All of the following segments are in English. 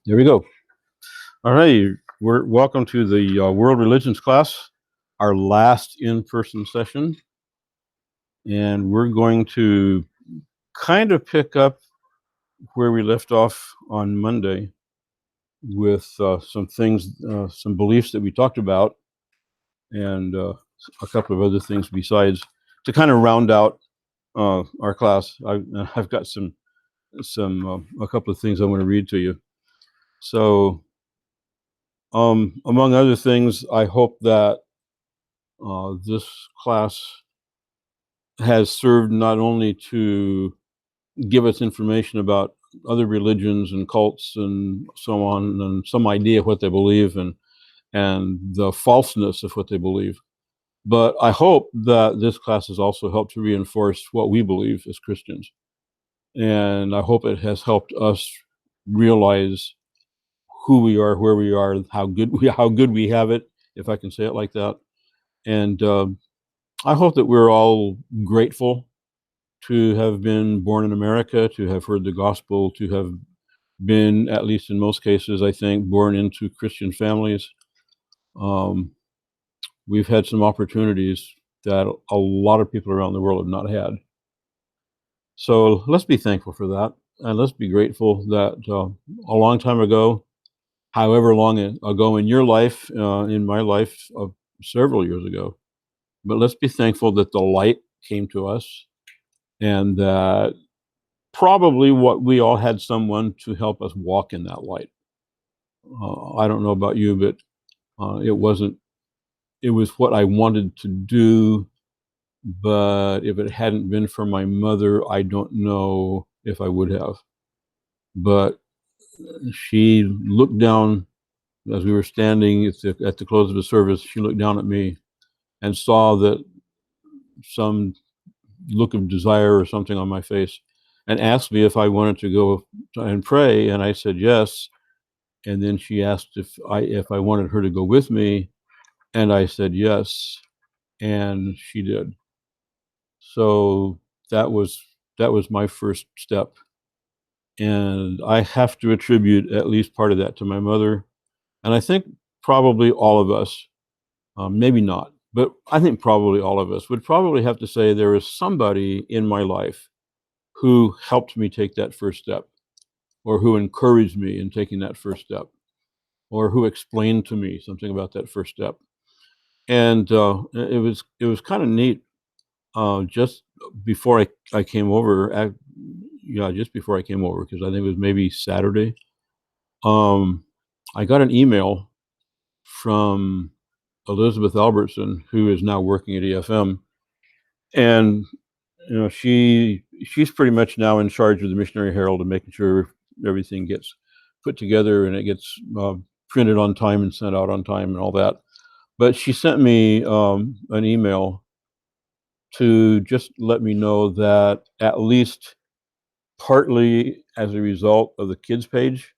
There we go. All right, we're welcome to the World Religions class, our last in-person session, and we're going to kind of pick up where we left off on Monday with some things, some beliefs that we talked about, and a couple of other things besides to kind of round out our class. I've got a couple of things I want to read to you. So, among other things, I hope that this class has served not only to give us information about other religions and cults and so on, and some idea of what they believe and the falseness of what they believe, but I hope that this class has also helped to reinforce what we believe as Christians. And I hope it has helped us realize who we are, where we are, how good we have it, if I can say it like that. And I hope that we're all grateful to have been born in America, to have heard the gospel, to have been, at least in most cases, I think, born into Christian families. We've had some opportunities that a lot of people around the world have not had. So let's be thankful for that. And let's be grateful that a long time ago, however long ago in your life, in my life, several years ago, but let's be thankful that the light came to us, and that probably what we all had someone to help us walk in that light. I don't know about you, but it was what I wanted to do, but if it hadn't been for my mother, I don't know if I would have. But she looked down as we were standing at the close of the service. She looked down at me and saw that some look of desire or something on my face, and asked me if I wanted to go and pray, and I said yes. And then she asked if I wanted her to go with me, and I said yes, and she did. So that was my first step, and I have to attribute at least part of that to my mother, and I think probably all of us, maybe not, but I think probably all of us would probably have to say there is somebody in my life who helped me take that first step, or who encouraged me in taking that first step, or who explained to me something about that first step. And it was kind of neat. Just before I came over, just before I came over, because I think it was maybe Saturday, I got an email from Elizabeth Albertson, who is now working at EFM, and she's pretty much now in charge of the Missionary Herald and making sure everything gets put together and it gets printed on time and sent out on time and all that. But she sent me an email to just let me know that, at least partly as a result of the kids page,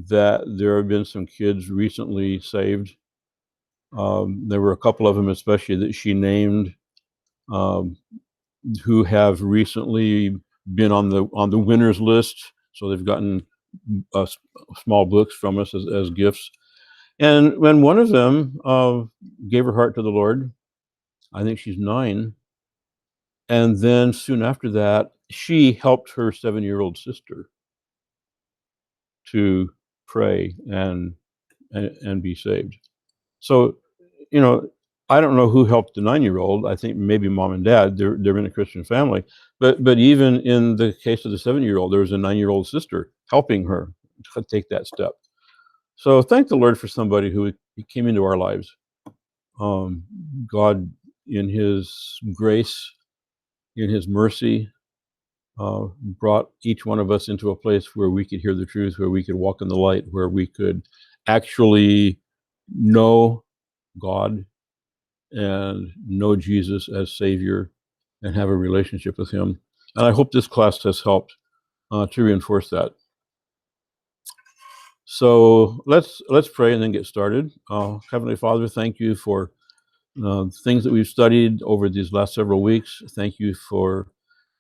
that there have been some kids recently saved. There were a couple of them especially that she named, who have recently been on the winners list, so they've gotten small books from us as gifts. And when one of them gave her heart to the Lord, I think she's 9, and then soon after that, she helped her 7-year-old sister to pray and be saved. So, I don't know who helped the 9-year-old. I think maybe mom and dad. They're in a Christian family, but even in the case of the 7-year-old, there was a 9-year-old sister helping her to take that step. So thank the Lord for somebody who came into our lives. God, in His grace, in His mercy, brought each one of us into a place where we could hear the truth, where we could walk in the light, where we could actually know God and know Jesus as Savior and have a relationship with Him. And I hope this class has helped to reinforce that. So let's pray and then get started. Heavenly Father, thank you for things that we've studied over these last several weeks. Thank you for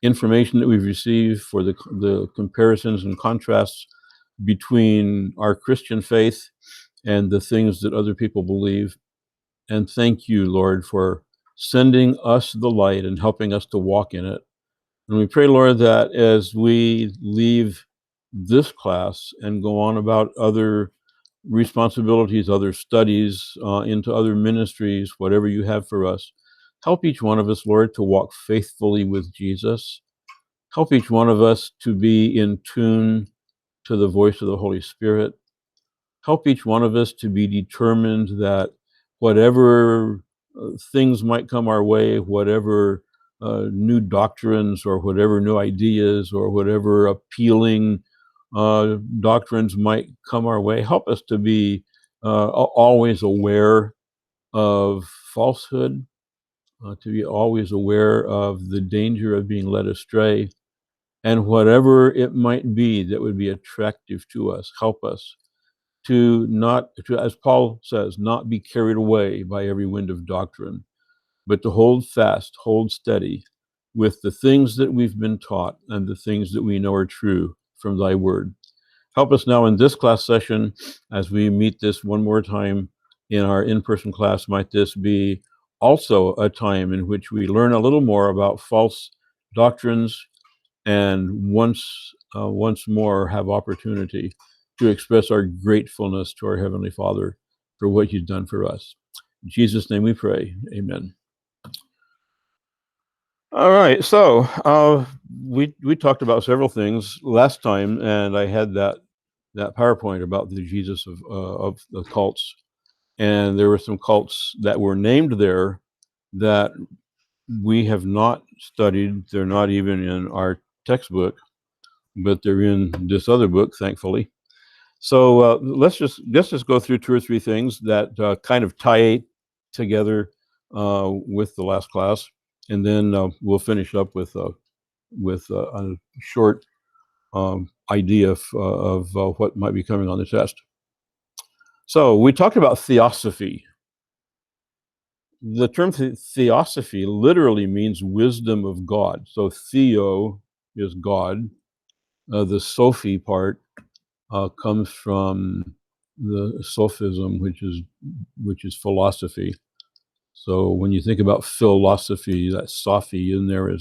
information that we've received, for the comparisons and contrasts between our Christian faith and the things that other people believe. And thank you, Lord, for sending us the light and helping us to walk in it. And we pray, Lord, that as we leave this class and go on about other responsibilities, other studies, into other ministries, whatever you have for us, help each one of us, Lord, to walk faithfully with Jesus. Help each one of us to be in tune to the voice of the Holy Spirit. Help each one of us to be determined that whatever things might come our way, whatever new doctrines or whatever new ideas or whatever appealing doctrines might come our way, help us to be always aware of falsehood, to be always aware of the danger of being led astray, and whatever it might be that would be attractive to us, help us to not, to, as Paul says, not be carried away by every wind of doctrine, but to hold fast, hold steady with the things that we've been taught and the things that we know are true from thy word. Help us now in this class session as we meet this one more time in our in-person class. Might this be also a time in which we learn a little more about false doctrines and once more have opportunity to express our gratefulness to our Heavenly Father for what you've done for us. In Jesus' name we pray, amen. All right, so we talked about several things last time, and I had that PowerPoint about the Jesus of the cults, and there were some cults that were named there that we have not studied. They're not even in our textbook, but they're in this other book, thankfully. So let's just go through two or three things that kind of tie together with the last class, and then we'll finish up with a short idea of what might be coming on the test. So we talked about theosophy. The term theosophy literally means wisdom of God. So theo is God. The Sophie part comes from the sophism, which is philosophy. So when you think about philosophy, that Sophie in there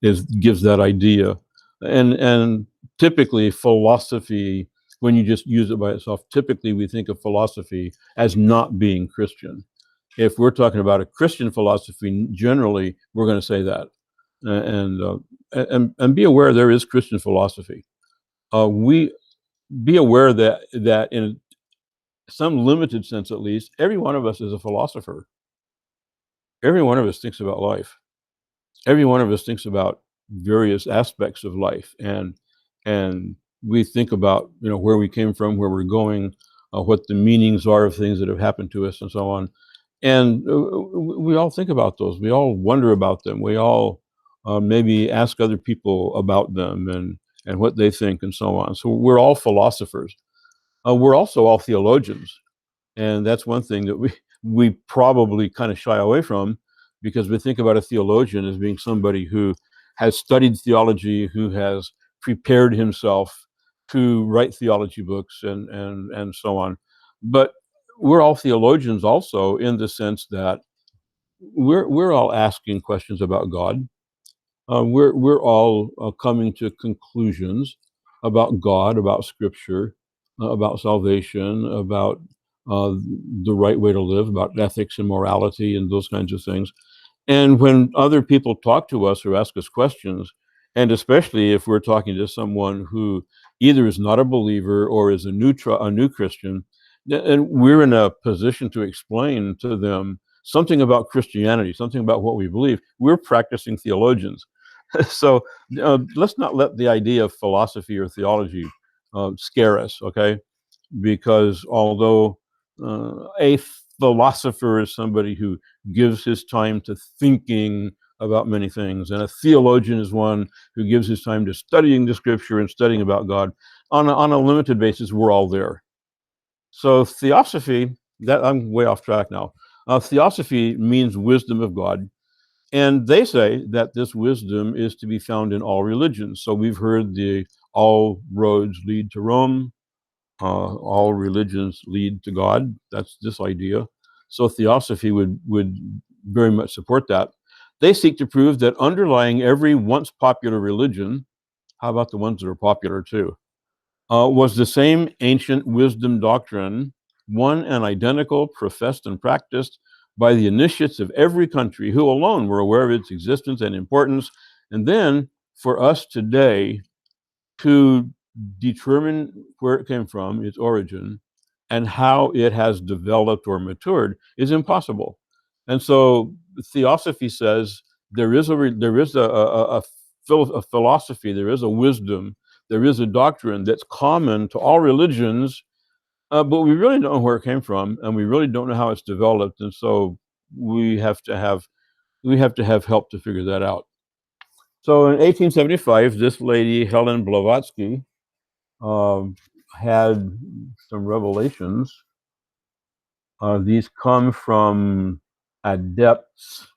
gives that idea, and typically philosophy, when you just use it by itself, typically we think of philosophy as not being Christian. If we're talking about a Christian philosophy, generally we're going to say that, and be aware there is Christian philosophy. We be aware that in some limited sense, at least, every one of us is a philosopher. Every one of us thinks about life. Every one of us thinks about various aspects of life, and we think about where we came from, where we're going, what the meanings are of things that have happened to us, and so on. And we all think about those. We all wonder about them. We all maybe ask other people about them and what they think, and so on. So we're all philosophers. We're also all theologians, and that's one thing that we probably kind of shy away from, because we think about a theologian as being somebody who has studied theology, who has prepared himself to write theology books and so on. But we're all theologians also in the sense that we're all asking questions about God. We're all coming to conclusions about God, about Scripture, about salvation, about the right way to live, about ethics and morality and those kinds of things. And when other people talk to us or ask us questions, and especially if we're talking to someone who either is not a believer or is a new Christian, and we're in a position to explain to them something about Christianity, something about what we believe, we're practicing theologians. So let's not let the idea of philosophy or theology scare us, okay? Because although a philosopher is somebody who gives his time to thinking about many things, and a theologian is one who gives his time to studying the Scripture and studying about God, on a limited basis, we're all there. So theosophy, that I'm way off track now. Theosophy means wisdom of God. And they say that this wisdom is to be found in all religions. So we've heard the all roads lead to Rome. all religions lead to God. That's this idea. So theosophy would very much support that. They seek to prove that underlying every once popular religion, how about the ones that are popular too, was the same ancient wisdom doctrine, one and identical, professed and practiced by the initiates of every country who alone were aware of its existence and importance. And then for us today to determine where it came from, its origin, and how it has developed or matured is impossible. And so theosophy says there is a philosophy, there is a wisdom, there is a doctrine that's common to all religions, but we really don't know where it came from, and we really don't know how it's developed. And so we have to have help to figure that out. So in 1875, this lady Helen Blavatsky um, had some revelations. These come from adepts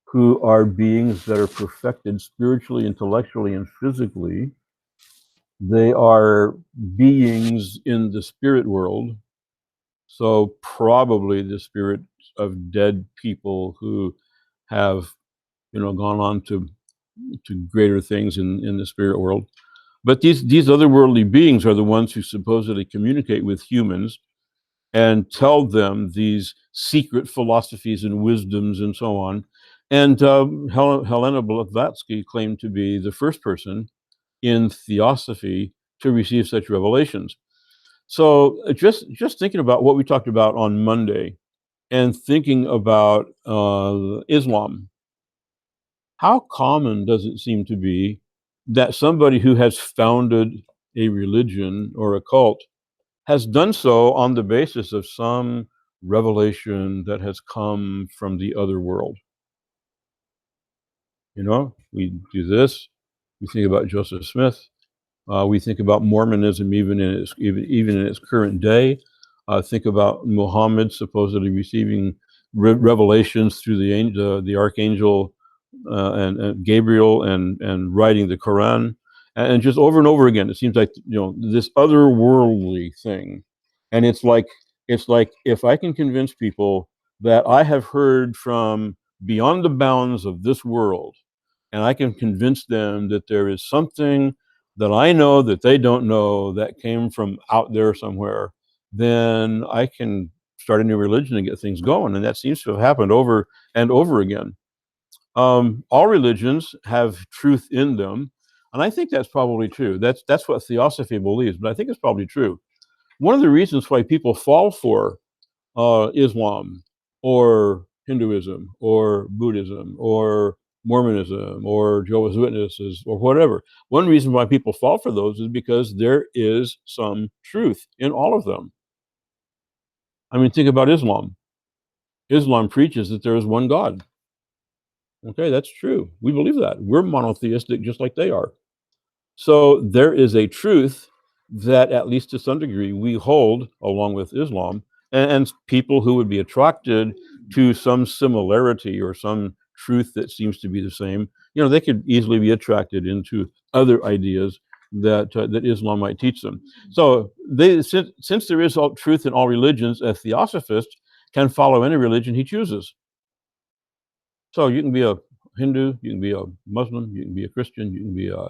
who are beings that are perfected spiritually, intellectually, and physically. They are beings in the spirit world, so probably the spirits of dead people who have, gone on to greater things in the spirit world. But these otherworldly beings are the ones who supposedly communicate with humans and tell them these secret philosophies and wisdoms and so on. And Helena Blavatsky claimed to be the first person in theosophy to receive such revelations. So just thinking about what we talked about on Monday and thinking about Islam, how common does it seem to be that somebody who has founded a religion or a cult has done so on the basis of some revelation that has come from the other world? We do this. We think about Joseph Smith. We think about Mormonism even in its current day. Think about Muhammad supposedly receiving revelations through the archangel and Gabriel and writing the Quran, and just over and over again, it seems like this otherworldly thing, and it's like if I can convince people that I have heard from beyond the bounds of this world, and I can convince them that there is something that I know that they don't know that came from out there somewhere, then I can start a new religion and get things going, and that seems to have happened over and over again. All religions have truth in them, and I think that's probably true. That's what theosophy believes, but I think it's probably true. One of the reasons why people fall for Islam or Hinduism or Buddhism or Mormonism or Jehovah's Witnesses or whatever, one reason why people fall for those is because there is some truth in all of them. I mean, think about Islam. Islam preaches that there is one God. Okay, that's true. We believe that. We're monotheistic just like they are. So there is a truth that, at least to some degree, we hold along with Islam, and people who would be attracted to some similarity or some truth that seems to be the same, they could easily be attracted into other ideas that Islam might teach them. So since there is all truth in all religions, a theosophist can follow any religion he chooses. So you can be a Hindu, you can be a Muslim, you can be a Christian, you can be a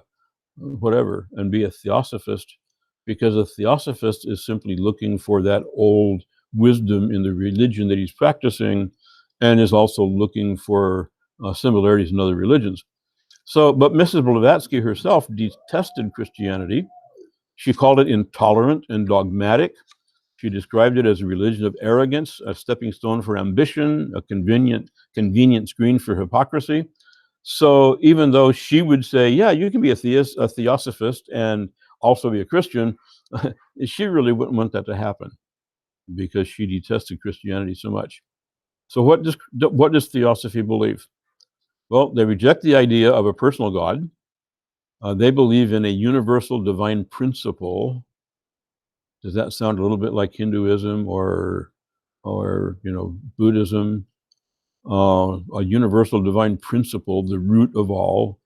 whatever, and be a theosophist, because a theosophist is simply looking for that old wisdom in the religion that he's practicing, and is also looking for similarities in other religions. So, but Mrs. Blavatsky herself detested Christianity. She called it intolerant and dogmatic. She described it as a religion of arrogance, a stepping stone for ambition, a convenient screen for hypocrisy. So even though she would say, yeah, you can be a theosophist and also be a Christian, she really wouldn't want that to happen because she detested Christianity so much. So what does theosophy believe? Well, they reject the idea of a personal God. They believe in a universal divine principle. Does that sound a little bit like Hinduism or Buddhism? A universal divine principle, the root of all,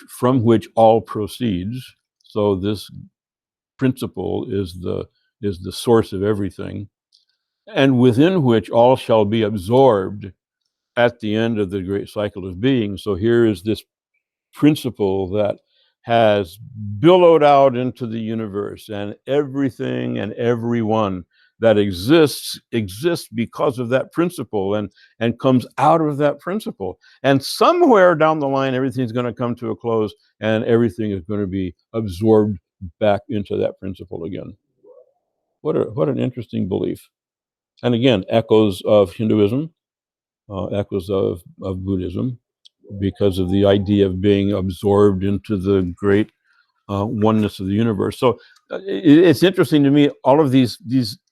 from which all proceeds. So this principle is the source of everything, and within which all shall be absorbed at the end of the great cycle of being. So here is this principle that has billowed out into the universe, and everything and everyone that exists because of that principle, and comes out of that principle. And somewhere down the line, everything's going to come to a close, and everything is going to be absorbed back into that principle again. What an interesting belief. And again, echoes of Hinduism, echoes of Buddhism, because of the idea of being absorbed into the great oneness of the universe. So it's interesting to me, all of these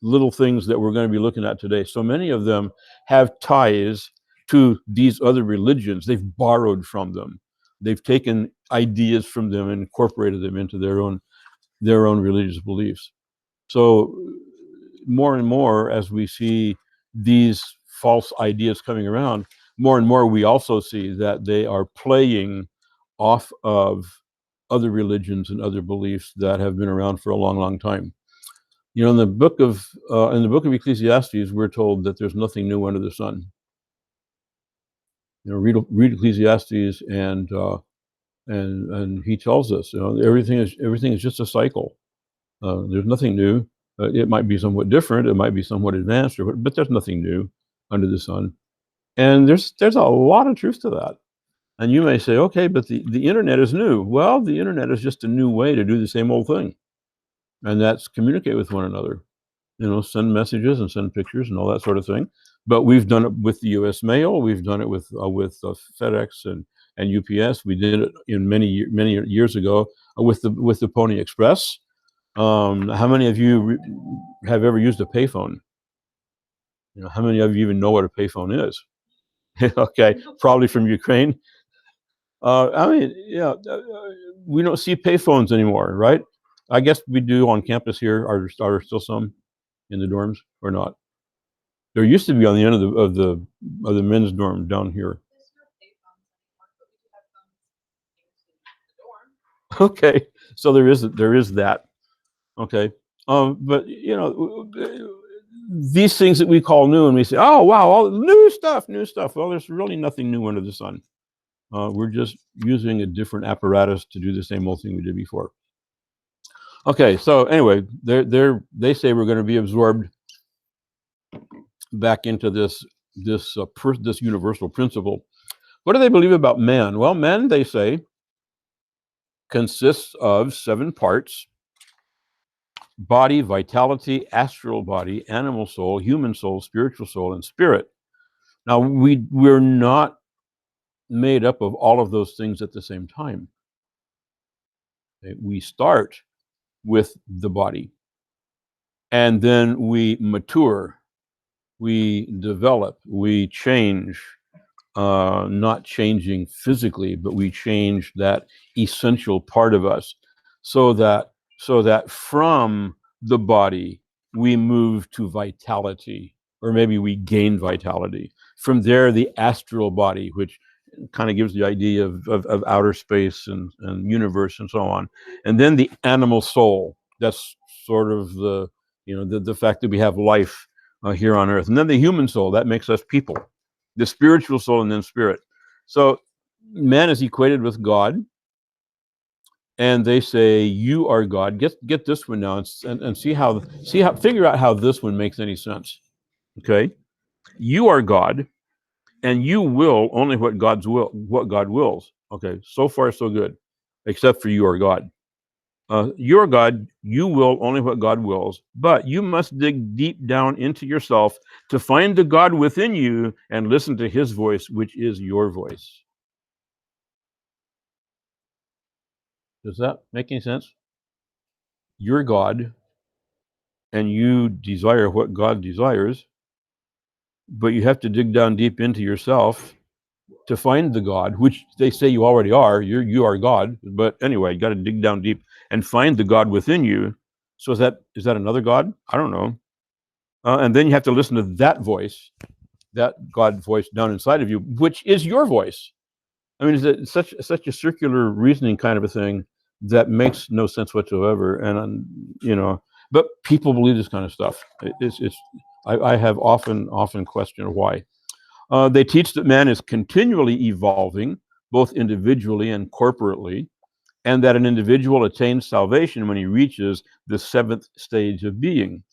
little things that we're going to be looking at today, so many of them have ties to these other religions. They've borrowed from them. They've taken ideas from them and incorporated them into their own religious beliefs. So more and more, as we see these false ideas coming around, more and more we also see that they are playing off of other religions and other beliefs that have been around for a long, long time. You know, in the book of Ecclesiastes, we're told that there's nothing new under the sun. You know, read Ecclesiastes, and he tells us, you know, everything is just a cycle. There's nothing new. It might be somewhat different, it might be somewhat advanced, but there's nothing new under the sun. And there's a lot of truth to that. And you may say, okay, but the internet is new. Well, the internet is just a new way to do the same old thing, and that's communicate with one another. You know, send messages and send pictures and all that sort of thing. But we've done it with the U.S. Mail. We've done it with FedEx and UPS. We did it in many years ago with the Pony Express. How many of you have ever used a payphone? You know, how many of you even know what a payphone is? Okay, probably from Ukraine. I mean, yeah, we don't see payphones anymore, right? I guess we do on campus here. Are there still some in the dorms or not? There used to be on the end of the men's dorm down here. Okay, so there is that. Okay, but you know, these things that we call new, and we say, oh wow, all new stuff. Well, there's really nothing new under the sun. We're just using a different apparatus to do the same old thing we did before. Okay, so anyway, they say we're going to be absorbed back into this universal principle. What do they believe about man? Well, man, they say, consists of 7 parts: body, vitality, astral body, animal soul, human soul, spiritual soul, and spirit. Now, we're not made up of all of those things at the same time. Okay? We start with the body, and then we mature, we develop, we change, not changing physically, but we change that essential part of us, so that from the body we move to vitality, or maybe we gain vitality. From there, the astral body, which kind of gives the idea of outer space and universe and so on. And then the animal soul, that's sort of the fact that we have life here on earth. And then the human soul, that makes us people. The spiritual soul, and then spirit. So man is equated with God, and they say you are God. Get this one now, and see how figure out how this one makes any sense. Okay, you are God, and you will only what God wills. Okay, so far so good, except for you are God. You're God, you will only what God wills, but you must dig deep down into yourself to find the God within you and listen to his voice, which is your voice. Does that make any sense? You're God, and you desire what God desires, but you have to dig down deep into yourself to find the God, which they say you already are. You are God, but anyway, you got to dig down deep and find the God within you. So is that another God? I don't know. And then you have to listen to that voice, that God voice down inside of you, which is your voice. I mean, it's such a circular reasoning kind of a thing, that makes no sense whatsoever. And but people believe this kind of stuff. I have often questioned why. They teach that man is continually evolving, both individually and corporately, and that an individual attains salvation when he reaches the seventh stage of being.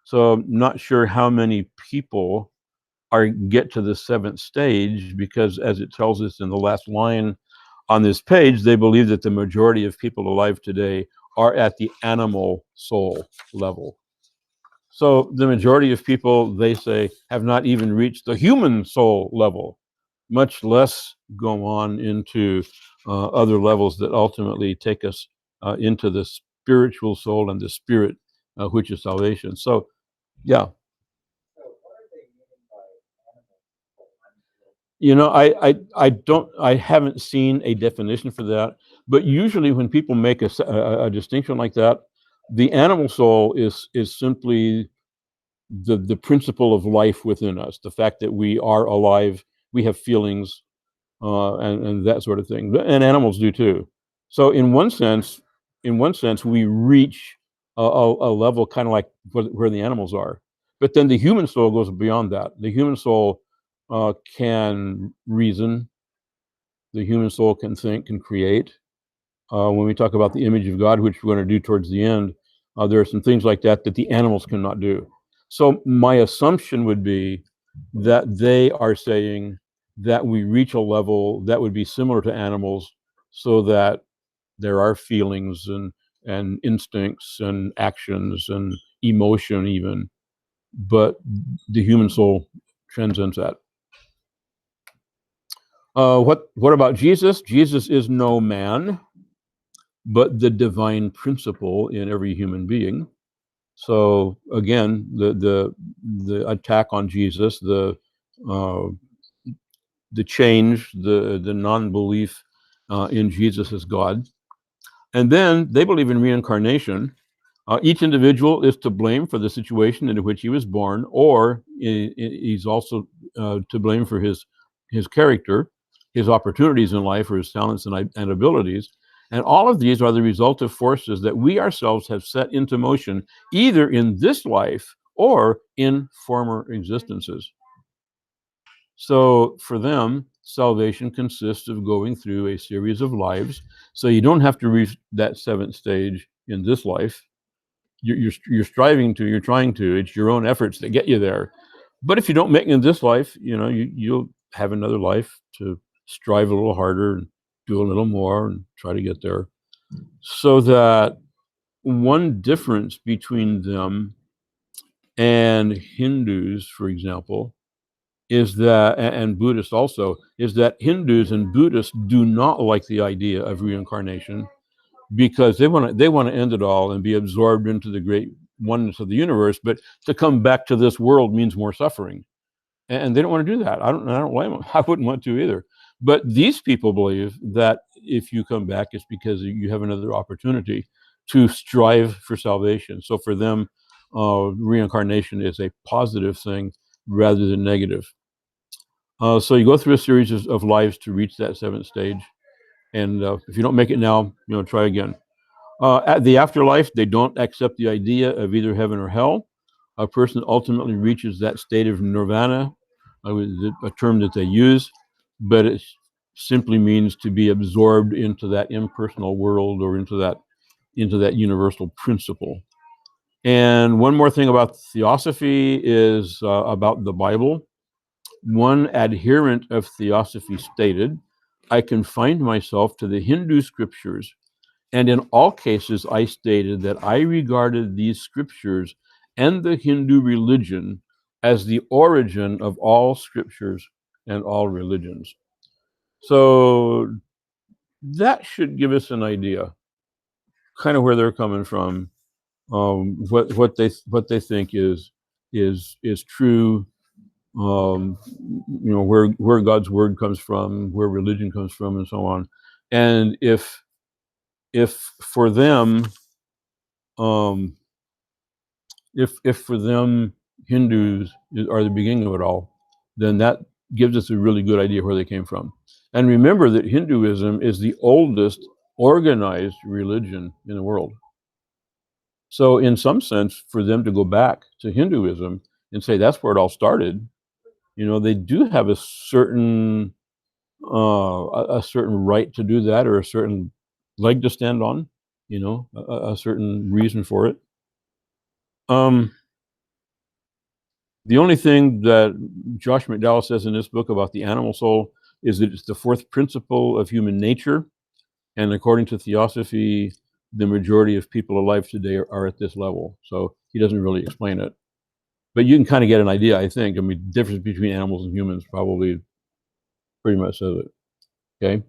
So I'm not sure how many people get to the seventh stage, because as it tells us in the last line on this page, they believe that the majority of people alive today are at the animal soul level. So the majority of people, they say, have not even reached the human soul level, much less go on into other levels that ultimately take us into the spiritual soul and the spirit, which is salvation. So, yeah. I haven't seen a definition for that, but usually when people make a distinction like that, the animal soul is simply the principle of life within us, the fact that we are alive, we have feelings, and that sort of thing, and animals do too. So in one sense, we reach a level kind of like where the animals are, but then the human soul goes beyond that. The human soul can reason. The human soul can think, can create. When we talk about the image of God, which we're going to do towards the end, there are some things like that the animals cannot do. So my assumption would be that they are saying that we reach a level that would be similar to animals, so that there are feelings and instincts and actions and emotion even, but the human soul transcends that. What about Jesus? Jesus is no man, but the divine principle in every human being. So again, the attack on Jesus, uh, the change, the non-belief in Jesus as God, and then they believe in reincarnation. Each individual is to blame for the situation into which he was born, or he's also to blame for his character, his opportunities in life, or his talents and abilities. And all of these are the result of forces that we ourselves have set into motion, either in this life or in former existences. So for them, salvation consists of going through a series of lives. So you don't have to reach that seventh stage in this life. You're striving to, you're trying to, it's your own efforts that get you there. But if you don't make it in this life, you'll have another life to strive a little harder and do a little more and try to get there. So that one difference between them and Hindus, for example, is that, and Buddhists also, is that Hindus and Buddhists do not like the idea of reincarnation, because they want to end it all and be absorbed into the great oneness of the universe. But to come back to this world means more suffering, and they don't want to do that. I don't blame them. I wouldn't want to either. But these people believe that if you come back, it's because you have another opportunity to strive for salvation. So for them, reincarnation is a positive thing rather than negative. So you go through a series of lives to reach that seventh stage, and if you don't make it now, try again. At the afterlife, they don't accept the idea of either heaven or hell. A person ultimately reaches that state of nirvana, a term that they use, but it simply means to be absorbed into that impersonal world, or into that universal principle. And one more thing about theosophy is about the Bible. One adherent of theosophy stated, "I confined myself to the Hindu scriptures, and in all cases I stated that I regarded these scriptures and the Hindu religion as the origin of all scriptures and all religions." So that should give us an idea, kind of where they're coming from, what they think is true, where God's word comes from, where religion comes from, and so on. And if for them, um, if for them Hindus are the beginning of it all, then that gives us a really good idea where they came from. And remember that Hinduism is the oldest organized religion in the world. So in some sense, for them to go back to Hinduism and say that's where it all started, they do have a certain right to do that, or a certain leg to stand on, a certain reason for it. The only thing that Josh McDowell says in this book about the animal soul is that it's the fourth principle of human nature, and according to Theosophy, the majority of people alive today are at this level. So he doesn't really explain it, but you can kind of get an idea, I think. I mean, the difference between animals and humans probably pretty much says it. Okay.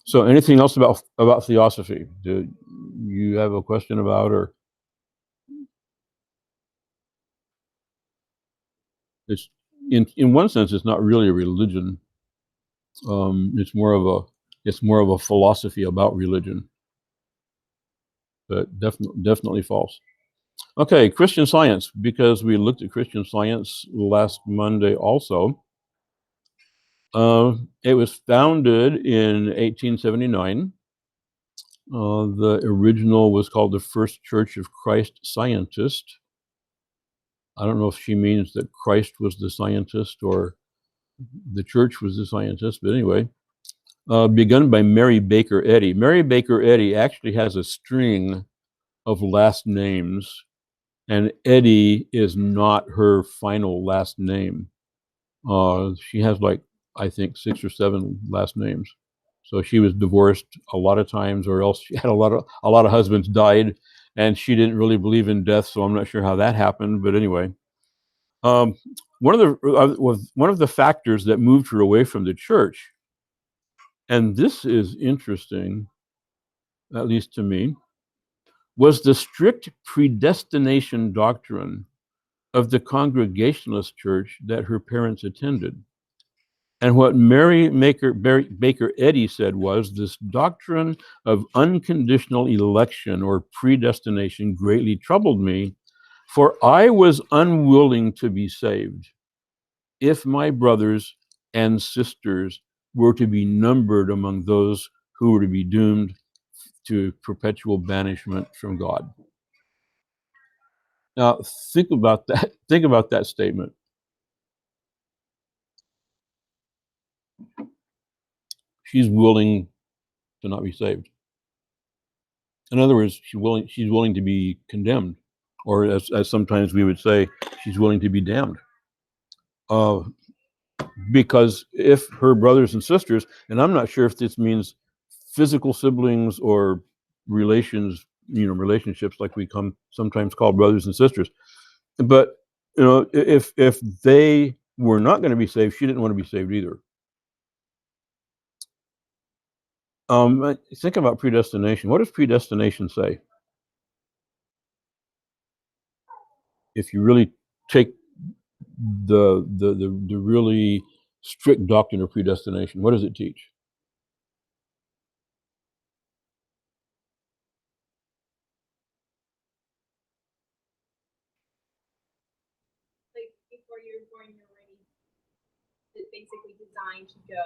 So anything else about Theosophy? Do you have a question about, or it's in one sense, it's not really a religion. It's more of a philosophy about religion, but definitely false. Okay, Christian Science, because we looked at Christian Science last Monday also. It was founded in 1879. The original was called the First Church of Christ Scientist. I don't know if she means that Christ was the scientist or the church was the scientist, but anyway, begun by Mary Baker Eddy. Mary Baker Eddy actually has a string of last names, and Eddy is not her final last name. She has I think 6 or 7 last names. So she was divorced a lot of times, or else she had a lot of husbands died, and she didn't really believe in death. So I'm not sure how that happened, but anyway. One of the factors that moved her away from the church, and this is interesting, at least to me, was the strict predestination doctrine of the Congregationalist church that her parents attended. And what Mary Baker Eddy said was, this doctrine of unconditional election or predestination greatly troubled me, for I was unwilling to be saved if my brothers and sisters were to be numbered among those who were to be doomed to perpetual banishment from God. Now, think about that. Think about that statement. She's willing to not be saved. In other words, she's willing to be condemned, or as sometimes we would say, she's willing to be damned. Because if her brothers and sisters, and I'm not sure if this means physical siblings or relationships like we sometimes call brothers and sisters, but if they were not going to be saved, she didn't want to be saved either. Think about predestination. What does predestination say? If you really take the really strict doctrine of predestination, what does it teach? Like before you're born, you're already basically designed to go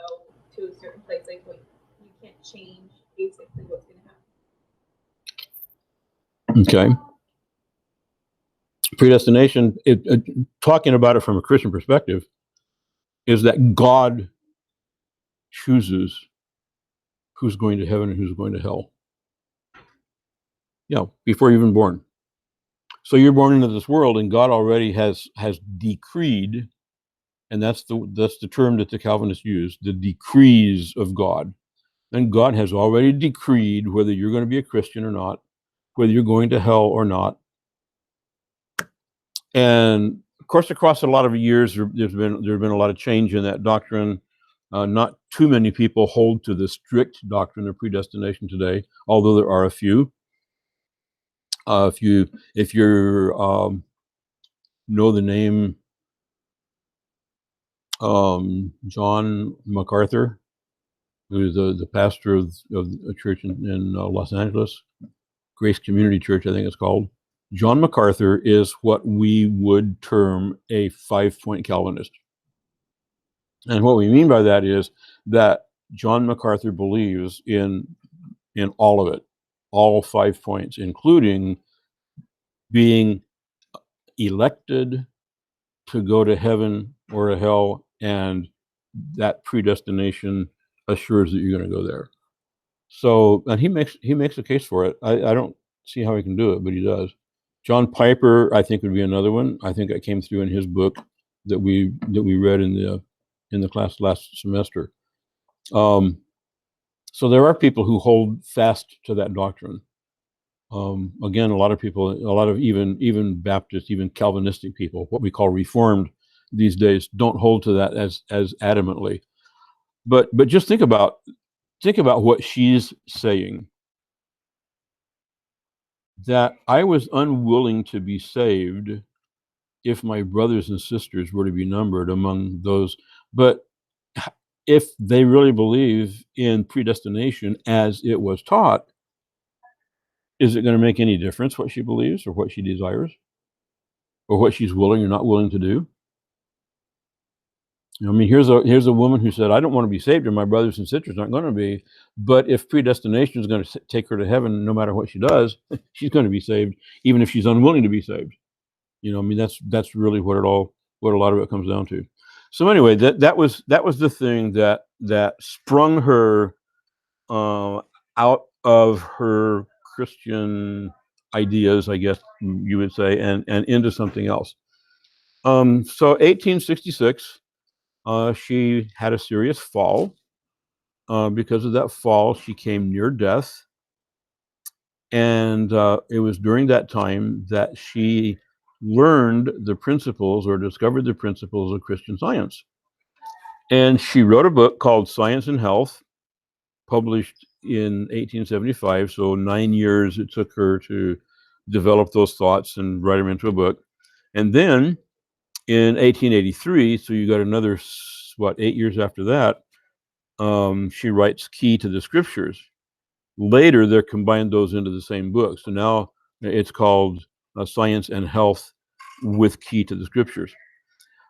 to a certain place. Like you can't change basically what's going to happen. Okay. Predestination, talking about it from a Christian perspective, is that God chooses who's going to heaven and who's going to hell. Before you're even born. So you're born into this world, and God already has decreed, and that's the term that the Calvinists use, the decrees of God. And God has already decreed whether you're going to be a Christian or not, whether you're going to hell or not. And of course, across a lot of years, there's been a lot of change in that doctrine. Not too many people hold to the strict doctrine of predestination today, although there are a few. If you know the name John MacArthur, who is the pastor of a church in Los Angeles, Grace Community Church, I think it's called. John MacArthur is what we would term a 5-point Calvinist. And what we mean by that is that John MacArthur believes in in all of it, all 5 points, including being elected to go to heaven or to hell, and that predestination assures that you're going to go there. So, and he makes a case for it. I don't see how he can do it, but he does. John Piper, I think, would be another one. I think that came through in his book that we read in the class last semester. So there are people who hold fast to that doctrine. Again, a lot of even Baptist, even Calvinistic people, what we call Reformed these days, don't hold to that as adamantly. But just think about what she's saying. That I was unwilling to be saved if my brothers and sisters were to be numbered among those. But if they really believe in predestination as it was taught, is it going to make any difference what she believes or what she desires or what she's willing or not willing to do? I mean, here's a woman who said, I don't want to be saved, and my brothers and sisters aren't going to be. But if predestination is going to take her to heaven, no matter what she does, she's going to be saved, even if she's unwilling to be saved. I mean, that's really what a lot of it comes down to. So anyway, that was the thing that sprung her out of her Christian ideas, I guess you would say, and into something else. So 1866. She had a serious fall. Because of that fall, she came near death. And it was during that time that she learned the principles or discovered the principles of Christian Science. And she wrote a book called Science and Health, published in 1875. So 9 years it took her to develop those thoughts and write them into a book. And then in 1883, so you got another, 8 years after that, she writes Key to the Scriptures. Later, they're combined those into the same book. So now it's called Science and Health with Key to the Scriptures.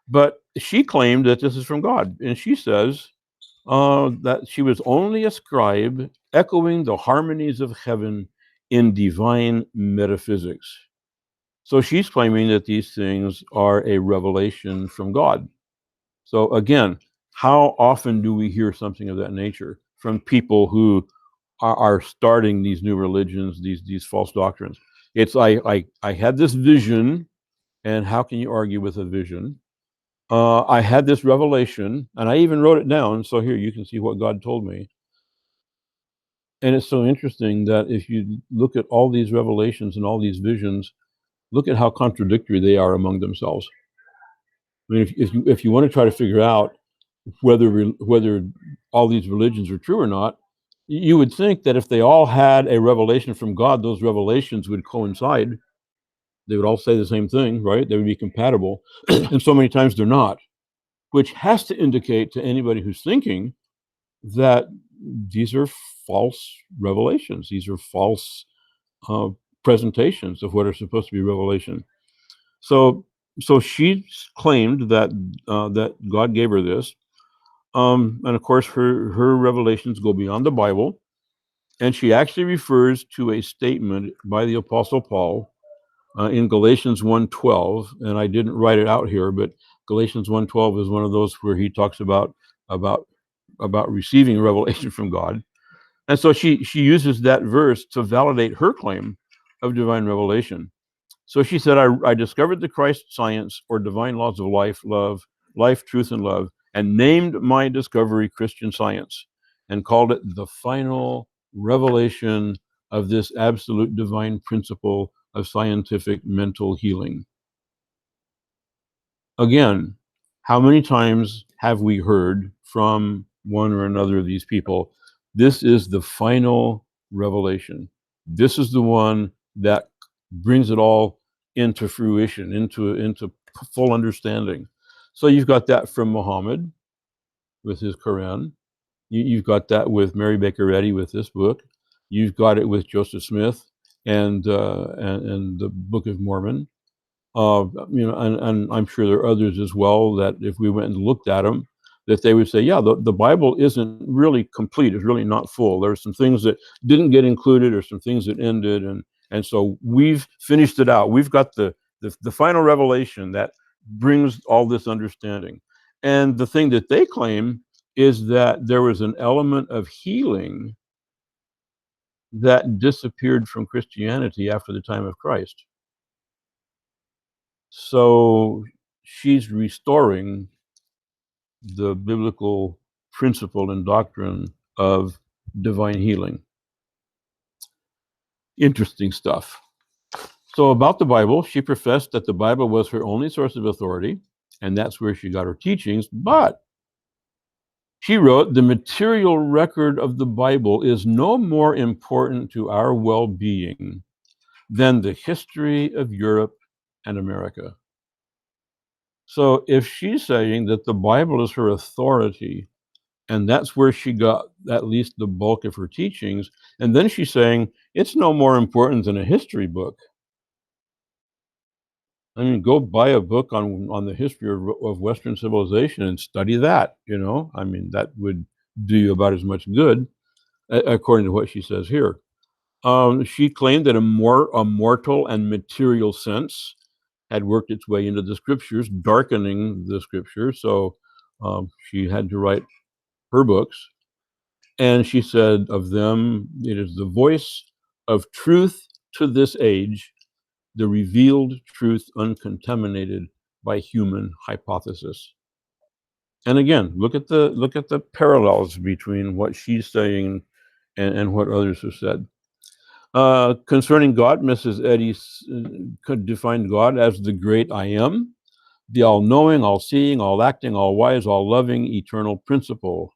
But she claimed that this is from God. And she says that she was only a scribe echoing the harmonies of heaven in divine metaphysics. So she's claiming that these things are a revelation from God. So again, how often do we hear something of that nature from people who are starting these new religions, these false doctrines? It's I had this vision, and how can you argue with a vision? I had this revelation, and I even wrote it down. So here you can see what God told me. And it's so interesting that if you look at all these revelations and all these visions, look at how contradictory they are among themselves. I mean, if you want to try to figure out whether all these religions are true or not, you would think that if they all had a revelation from God, those revelations would coincide. They would all say the same thing, right? They would be compatible. And so many times they're not, which has to indicate to anybody who's thinking that these are false revelations. These are false presentations of what are supposed to be revelation. So she claimed that that God gave her this. And of course, her revelations go beyond the Bible. And she actually refers to a statement by the Apostle Paul in Galatians 1:12. And I didn't write it out here, but Galatians 1:12 is one of those where he talks about receiving a revelation from God. And so she uses that verse to validate her claim of divine revelation. So she said, I discovered the Christ science or divine laws of life, truth, and love, and named my discovery Christian Science, and called it the final revelation of this absolute divine principle of scientific mental healing. Again, how many times have we heard from one or another of these people, this is the final revelation. This is the one that brings it all into fruition, into full understanding. So you've got that from Muhammad with his Quran. You've got that with Mary Baker Eddy with this book. You've got it with Joseph Smith and the Book of Mormon. And I'm sure there are others as well that if we went and looked at them, that they would say, yeah, the Bible isn't really complete. It's really not full. There's some things that didn't get included, or some things that ended, and so we've finished it out. We've got the final revelation that brings all this understanding. And the thing that they claim is that there was an element of healing that disappeared from Christianity after the time of Christ. So she's restoring the biblical principle and doctrine of divine healing. Interesting stuff. So about the Bible, she professed that the Bible was her only source of authority, and that's where she got her teachings. But she wrote, the material record of the Bible is no more important to our well-being than the history of Europe and America. So if she's saying that the Bible is her authority, and that's where she got at least the bulk of her teachings, and then she's saying it's no more important than a history book. I mean, go buy a book on the history of Western civilization and study that, you know? I mean, that would do you about as much good, according to what she says here. She claimed that a mortal and material sense had worked its way into the scriptures, darkening the scriptures. So she had to write her books. And she said of them, it is the voice of truth to this age, the revealed truth uncontaminated by human hypothesis. And again, look at the parallels between what she's saying and what others have said. Concerning God, Mrs. Eddy could define God as the great I am, the all-knowing, all-seeing, all-acting, all-wise, all-loving, eternal principle.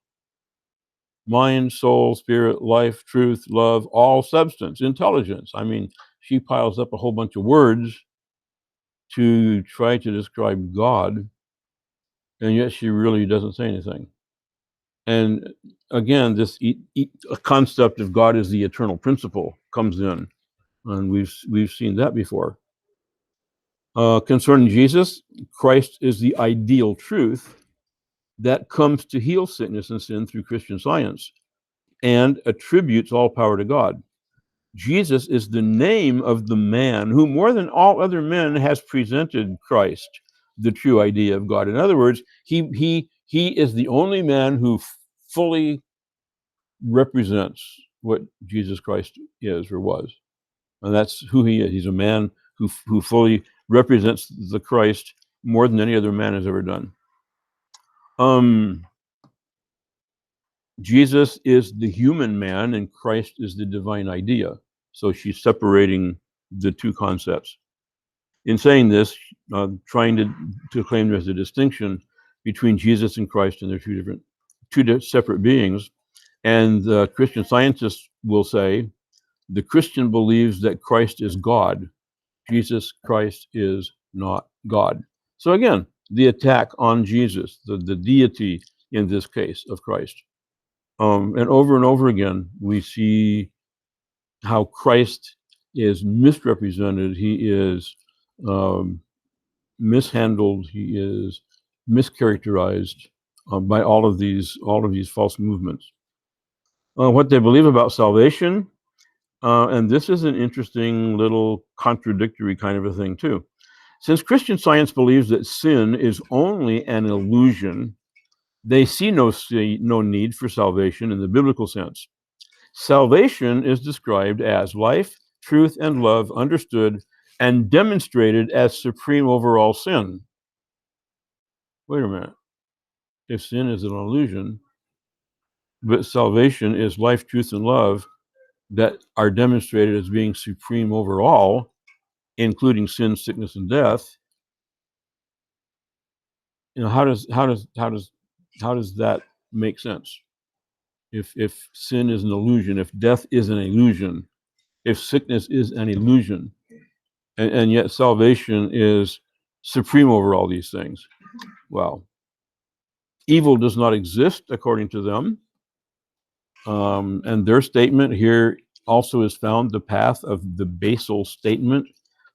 Mind, soul, spirit, life, truth, love, all substance, intelligence. I mean, she piles up a whole bunch of words to try to describe God, and yet she really doesn't say anything. And again, this concept of God as the eternal principle comes in, and we've seen that before. Concerning Jesus, Christ is the ideal truth that comes to heal sickness and sin through Christian Science and attributes all power to God. Jesus is the name of the man who, more than all other men, has presented Christ, the true idea of God. In other words, he is the only man who fully represents what Jesus Christ is or was. And that's who he is. He's a man who fully represents the Christ more than any other man has ever done. Jesus is the human man and Christ is the divine idea. So she's separating the two concepts. In saying this, trying to claim there's a distinction between Jesus and Christ, and they're two separate beings. And Christian scientists will say the Christian believes that Christ is God. Jesus Christ is not God. So again, the attack on Jesus, the deity in this case of Christ. And over again, we see how Christ is misrepresented. He is mishandled. He is mischaracterized by all of these false movements. What they believe about salvation, and this is an interesting little contradictory kind of a thing too. Since Christian Science believes that sin is only an illusion, they see no need for salvation in the biblical sense. Salvation is described as life, truth, and love understood and demonstrated as supreme over all sin. Wait a minute. If sin is an illusion, but salvation is life, truth, and love that are demonstrated as being supreme over all, including sin, sickness, and death, you know, how does that make sense? If sin is an illusion, if death is an illusion, if sickness is an illusion, and yet salvation is supreme over all these things. Well, evil does not exist according to them. And their statement here also is found the path of the basal statement,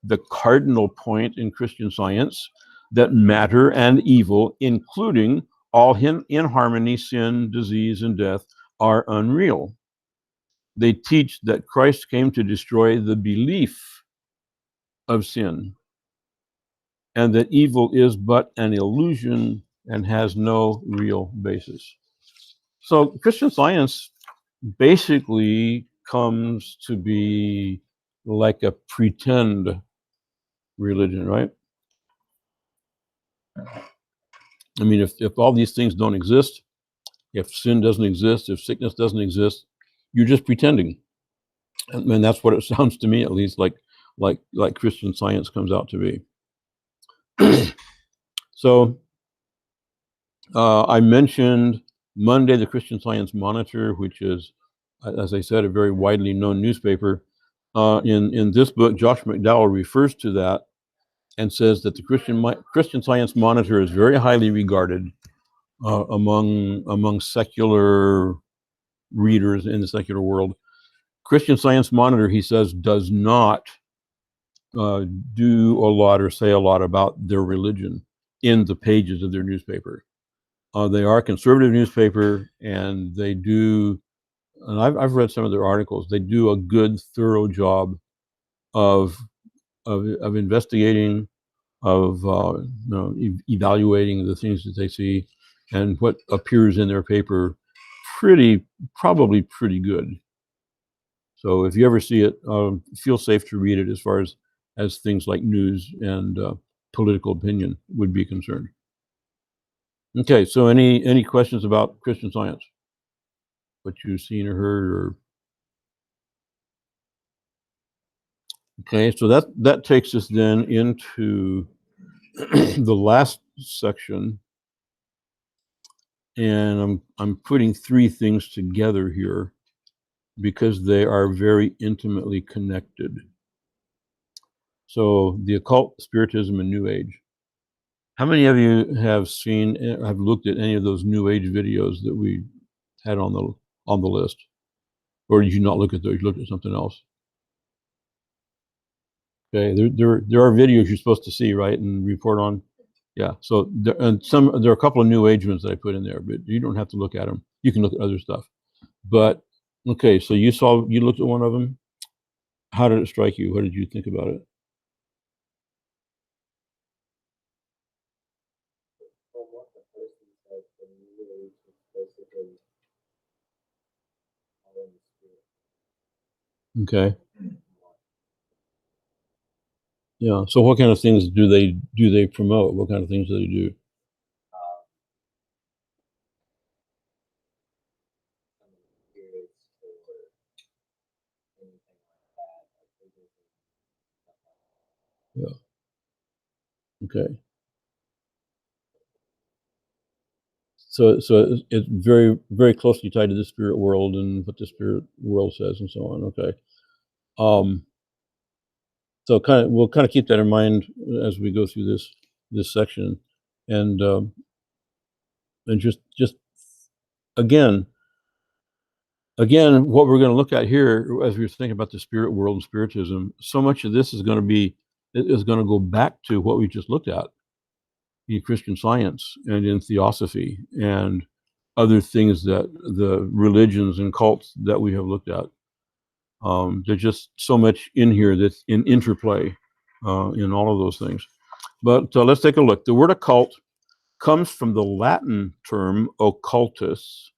the cardinal point in Christian Science, that matter and evil, including all inharmony, sin, disease, and death are unreal. They teach that Christ came to destroy the belief of sin, and that evil is but an illusion and has no real basis. So Christian Science basically comes to be like a pretend religion, right? I mean, if all these things don't exist, if sin doesn't exist, if sickness doesn't exist, you're just pretending. And that's what it sounds to me, at least, like Christian Science comes out to be. So I mentioned Monday, the Christian Science Monitor, which is, as I said, a very widely known newspaper. In this book, Josh McDowell refers to that and says that the Christian Science Monitor is very highly regarded among secular readers in the secular world. Christian Science Monitor, he says, does not do a lot or say a lot about their religion in the pages of their newspaper. They are a conservative newspaper, and they do, and I've read some of their articles, they do a good, thorough job of investigating, of evaluating the things that they see, and what appears in their paper probably pretty good. So if you ever see it, feel safe to read it as far as things like news and political opinion would be concerned. Okay, so any questions about Christian Science? What you've seen or heard, or okay, so that takes us then into the last section, and I'm putting three things together here because they are very intimately connected. So the occult, spiritism, and New Age. How many of you have looked at any of those New Age videos that we had on the list, or did you not look at those? You looked at something else. Okay, there are videos you're supposed to see, right, and report on. Yeah, so there are a couple of New Age ones that I put in there, but you don't have to look at them. You can look at other stuff. But okay, so you looked at one of them. How did it strike you? What did you think about it? From what the person said, the New Age is basically following the spirit. Okay. Yeah. So what kind of things do they promote? What kind of things do they do? Some of the spirits or anything like that. Yeah. Okay. So it's very, very closely tied to the spirit world and what the spirit world says and so on. Okay. So we'll kind of keep that in mind as we go through this section, and just again, what we're going to look at here as we're thinking about the spirit world and spiritism, so much of this is going to go back to what we just looked at in Christian Science and in Theosophy and other things that the religions and cults that we have looked at. There's just so much in here that's in interplay in all of those things. But let's take a look. The word occult comes from the Latin term occultus,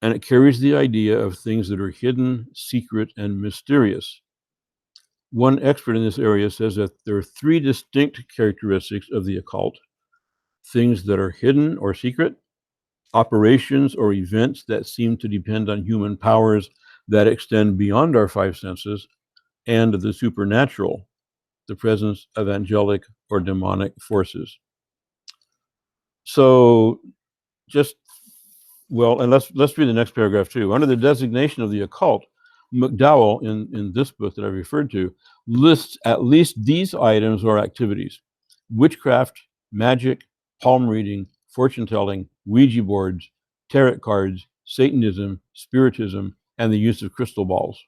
and it carries the idea of things that are hidden, secret, and mysterious. One expert in this area says that there are three distinct characteristics of the occult: things that are hidden or secret, operations or events that seem to depend on human powers that extend beyond our five senses, and the supernatural, the presence of angelic or demonic forces. So and let's read the next paragraph too. Under the designation of the occult, McDowell, in this book that I referred to, lists at least these items or activities: witchcraft, magic, palm reading, fortune telling, Ouija boards, tarot cards, Satanism, spiritism, and the use of crystal balls.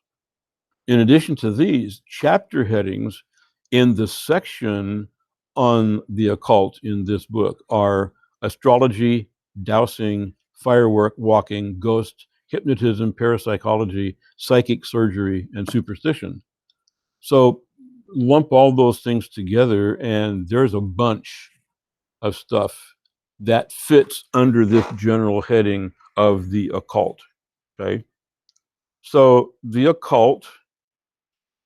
In addition to these, chapter headings in the section on the occult in this book are astrology, dowsing, firework walking, ghosts, hypnotism, parapsychology, psychic surgery, and superstition. So lump all those things together, and there's a bunch of stuff that fits under this general heading of the occult. Okay. So the occult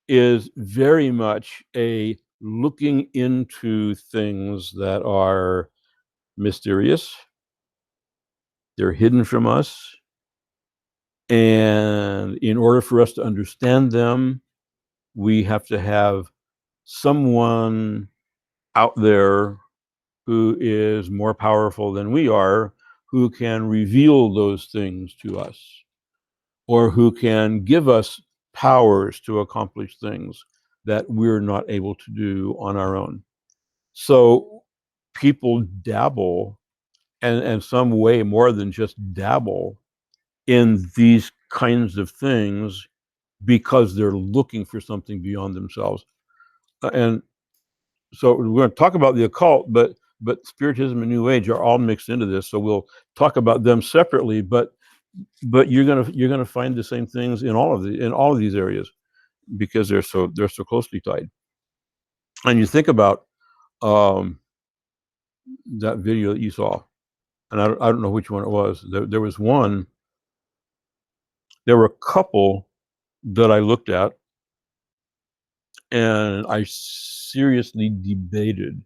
is very much a looking into things that are mysterious, they're hidden from us, and in order for us to understand them, we have to have someone out there who is more powerful than we are, who can reveal those things to us, or who can give us powers to accomplish things that we're not able to do on our own. So people dabble, and some way more than just dabble, in these kinds of things because they're looking for something beyond themselves. And so we're going to talk about the occult, but Spiritism and New Age are all mixed into this. So we'll talk about them separately, but you're gonna find the same things in all of these areas, because they're so closely tied. And you think about that video that you saw, and I don't know which one it was. There was one. There were a couple that I looked at, and I seriously debated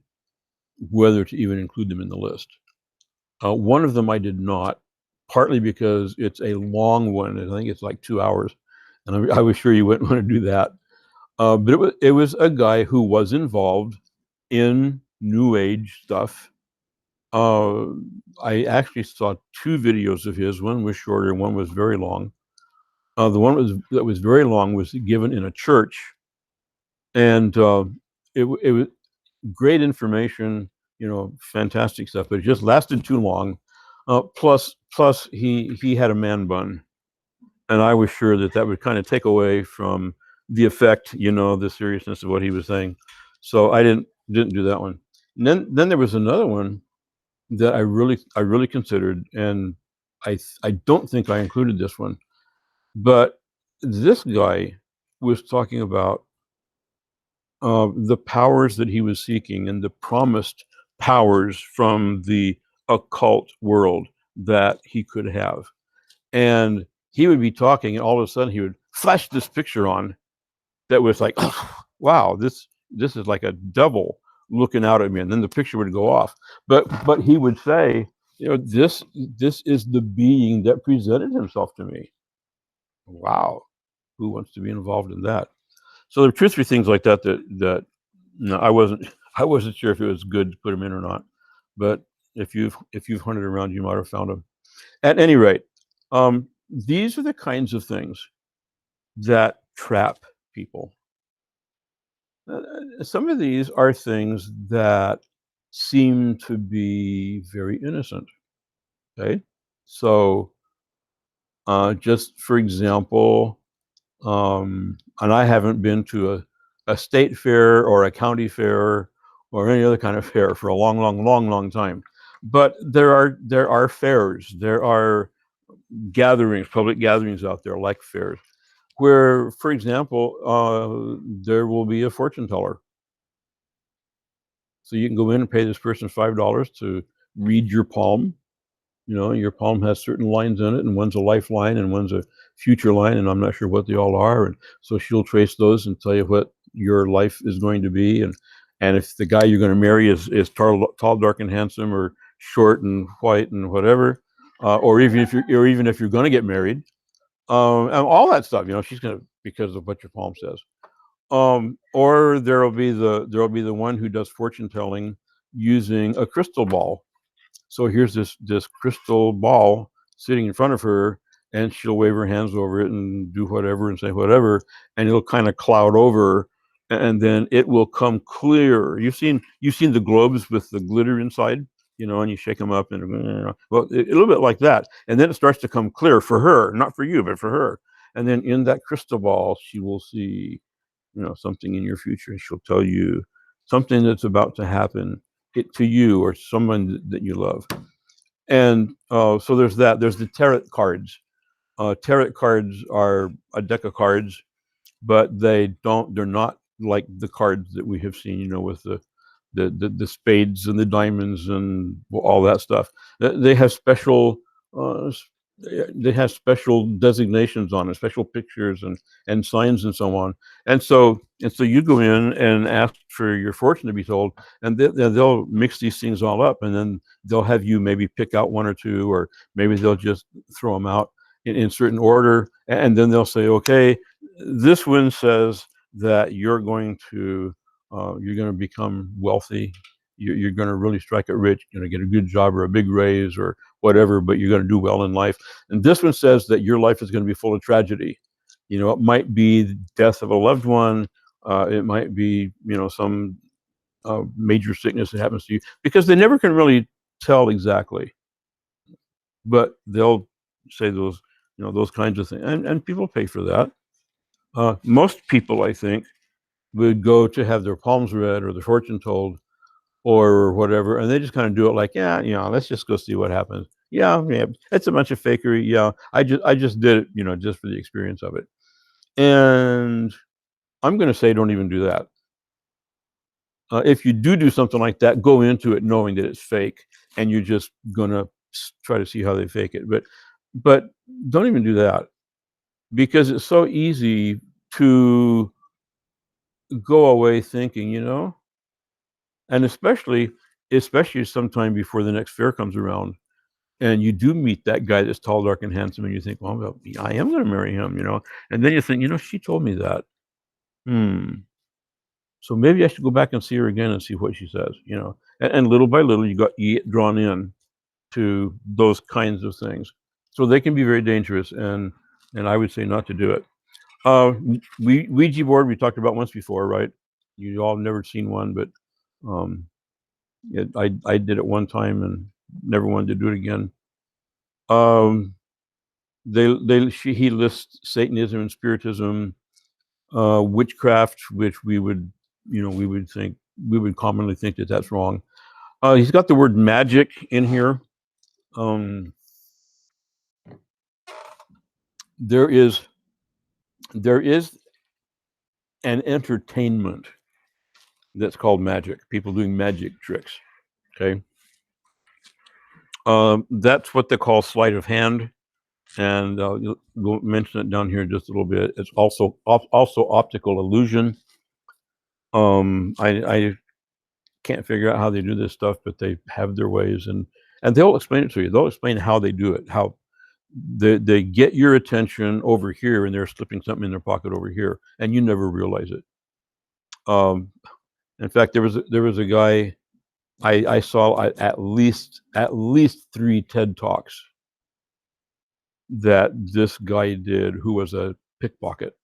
whether to even include them in the list. One of them I did not, partly because it's a long one, and I think it's like 2 hours, and I was sure you wouldn't want to do that. But it was a guy who was involved in New Age stuff. I actually saw 2 videos of his. One was shorter, one was very long. The one that was very long was given in a church, and it was great information, fantastic stuff, but it just lasted too long. Plus, he had a man bun, and I was sure that would kind of take away from the effect, the seriousness of what he was saying. So I didn't do that one. And then there was another one that I really considered, and I don't think I included this one, but this guy was talking about the powers that he was seeking and the promised powers from the occult world that he could have. And he would be talking, and all of a sudden he would flash this picture on that was like, oh, wow, this is like a devil looking out at me, and then the picture would go off. But he would say, this is the being that presented himself to me. Wow, who wants to be involved in that? So there are 2 or 3 things like that no, I wasn't sure if it was good to put them in or not. But if you've hunted around, you might have found them. At any rate, these are the kinds of things that trap people. Some of these are things that seem to be very innocent. Okay, so just for example, and I haven't been to a state fair or a county fair or any other kind of fair for a long time. But there are fairs, there are gatherings, public gatherings out there like fairs, where, for example, there will be a fortune teller. So you can go in and pay this person $5 to read your palm. Your palm has certain lines in it, and one's a lifeline and one's a future line, and I'm not sure what they all are. And so she'll trace those and tell you what your life is going to be. And if the guy you're going to marry is tall, dark, and handsome, or short and white and whatever, or even if you're going to get married, and all that stuff, she's going to, because of what your palm says. Or there'll be the one who does fortune telling using a crystal ball. So here's this crystal ball sitting in front of her, and she'll wave her hands over it and do whatever and say whatever, and it'll kind of cloud over, and then it will come clear. You've seen the globes with the glitter inside, and you shake them up, and well, a little bit like that, and then it starts to come clear for her, not for you, but for her. And then in that crystal ball, she will see, something in your future, and she'll tell you something that's about to happen to you or someone that you love. And so there's that. There's the tarot cards. Tarot cards are a deck of cards, but they're not like the cards that we have seen, with the spades and the diamonds and all that stuff. They have special uh, they have special designations on it, special pictures and signs and so on. And so you go in and ask for your fortune to be told, and they'll mix these things all up, and then they'll have you maybe pick out one or two, or maybe they'll just throw them out in certain order, and then they'll say, okay, this one says that you're going to become wealthy. You're going to really strike it rich. You're going to get a good job or a big raise or whatever, but you're going to do well in life. And this one says that your life is going to be full of tragedy. It might be the death of a loved one. It might be, some major sickness that happens to you, because they never can really tell exactly. But they'll say those kinds of things, and people pay for that. Most people, I think, would go to have their palms read or their fortune told or whatever, and they just kind of do it like, yeah, let's just go see what happens. Yeah, it's a bunch of fakery. Yeah, I just did it, just for the experience of it. And I'm going to say, don't even do that. If you do something like that, go into it knowing that it's fake, and you're just going to try to see how they fake it. But don't even do that, because it's so easy to go away thinking, and especially sometime before the next fair comes around, and you do meet that guy that's tall, dark, and handsome, and you think, well, I am going to marry him, and then you think, she told me that. So maybe I should go back and see her again and see what she says, and little by little you get drawn in to those kinds of things. So they can be very dangerous, and I would say not to do it. Ouija board we talked about once before, right? You all never seen one, but I did it one time and never wanted to do it again. He lists Satanism and Spiritism, witchcraft, which we would commonly think that that's wrong. He's got the word magic in here. There is an entertainment that's called magic. People doing magic tricks. Okay. That's what they call sleight of hand, and we'll mention it down here just a little bit. It's also optical illusion. I can't figure out how they do this stuff, but they have their ways, and they'll explain it to you. They'll explain how they do it, how they get your attention over here, and they're slipping something in their pocket over here, and you never realize it. In fact, there was a guy I saw at least 3 TED Talks that this guy did, who was a pickpocket,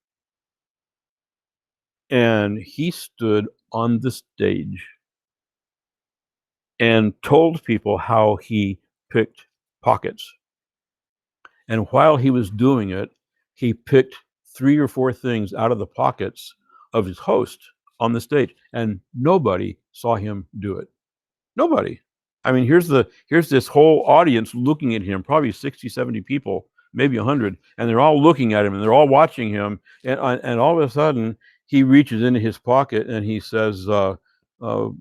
and he stood on the stage and told people how he picked pockets. And while he was doing it, he picked 3 or 4 things out of the pockets of his host on the stage, and nobody saw him do it. Nobody. I mean, here's this whole audience looking at him, probably 60, 70 people, maybe 100, and they're all looking at him and they're all watching him. And all of a sudden, he reaches into his pocket and he says, would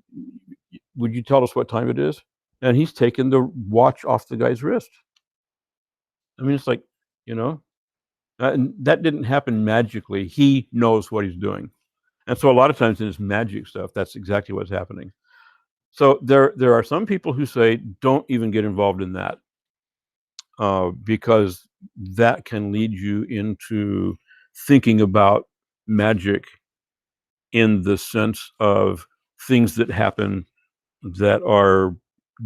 you tell us what time it is? And he's taken the watch off the guy's wrist. I mean, it's like, that didn't happen magically. He knows what he's doing. And so a lot of times in this magic stuff, that's exactly what's happening. So there are some people who say, don't even get involved in that, because that can lead you into thinking about magic in the sense of things that happen that are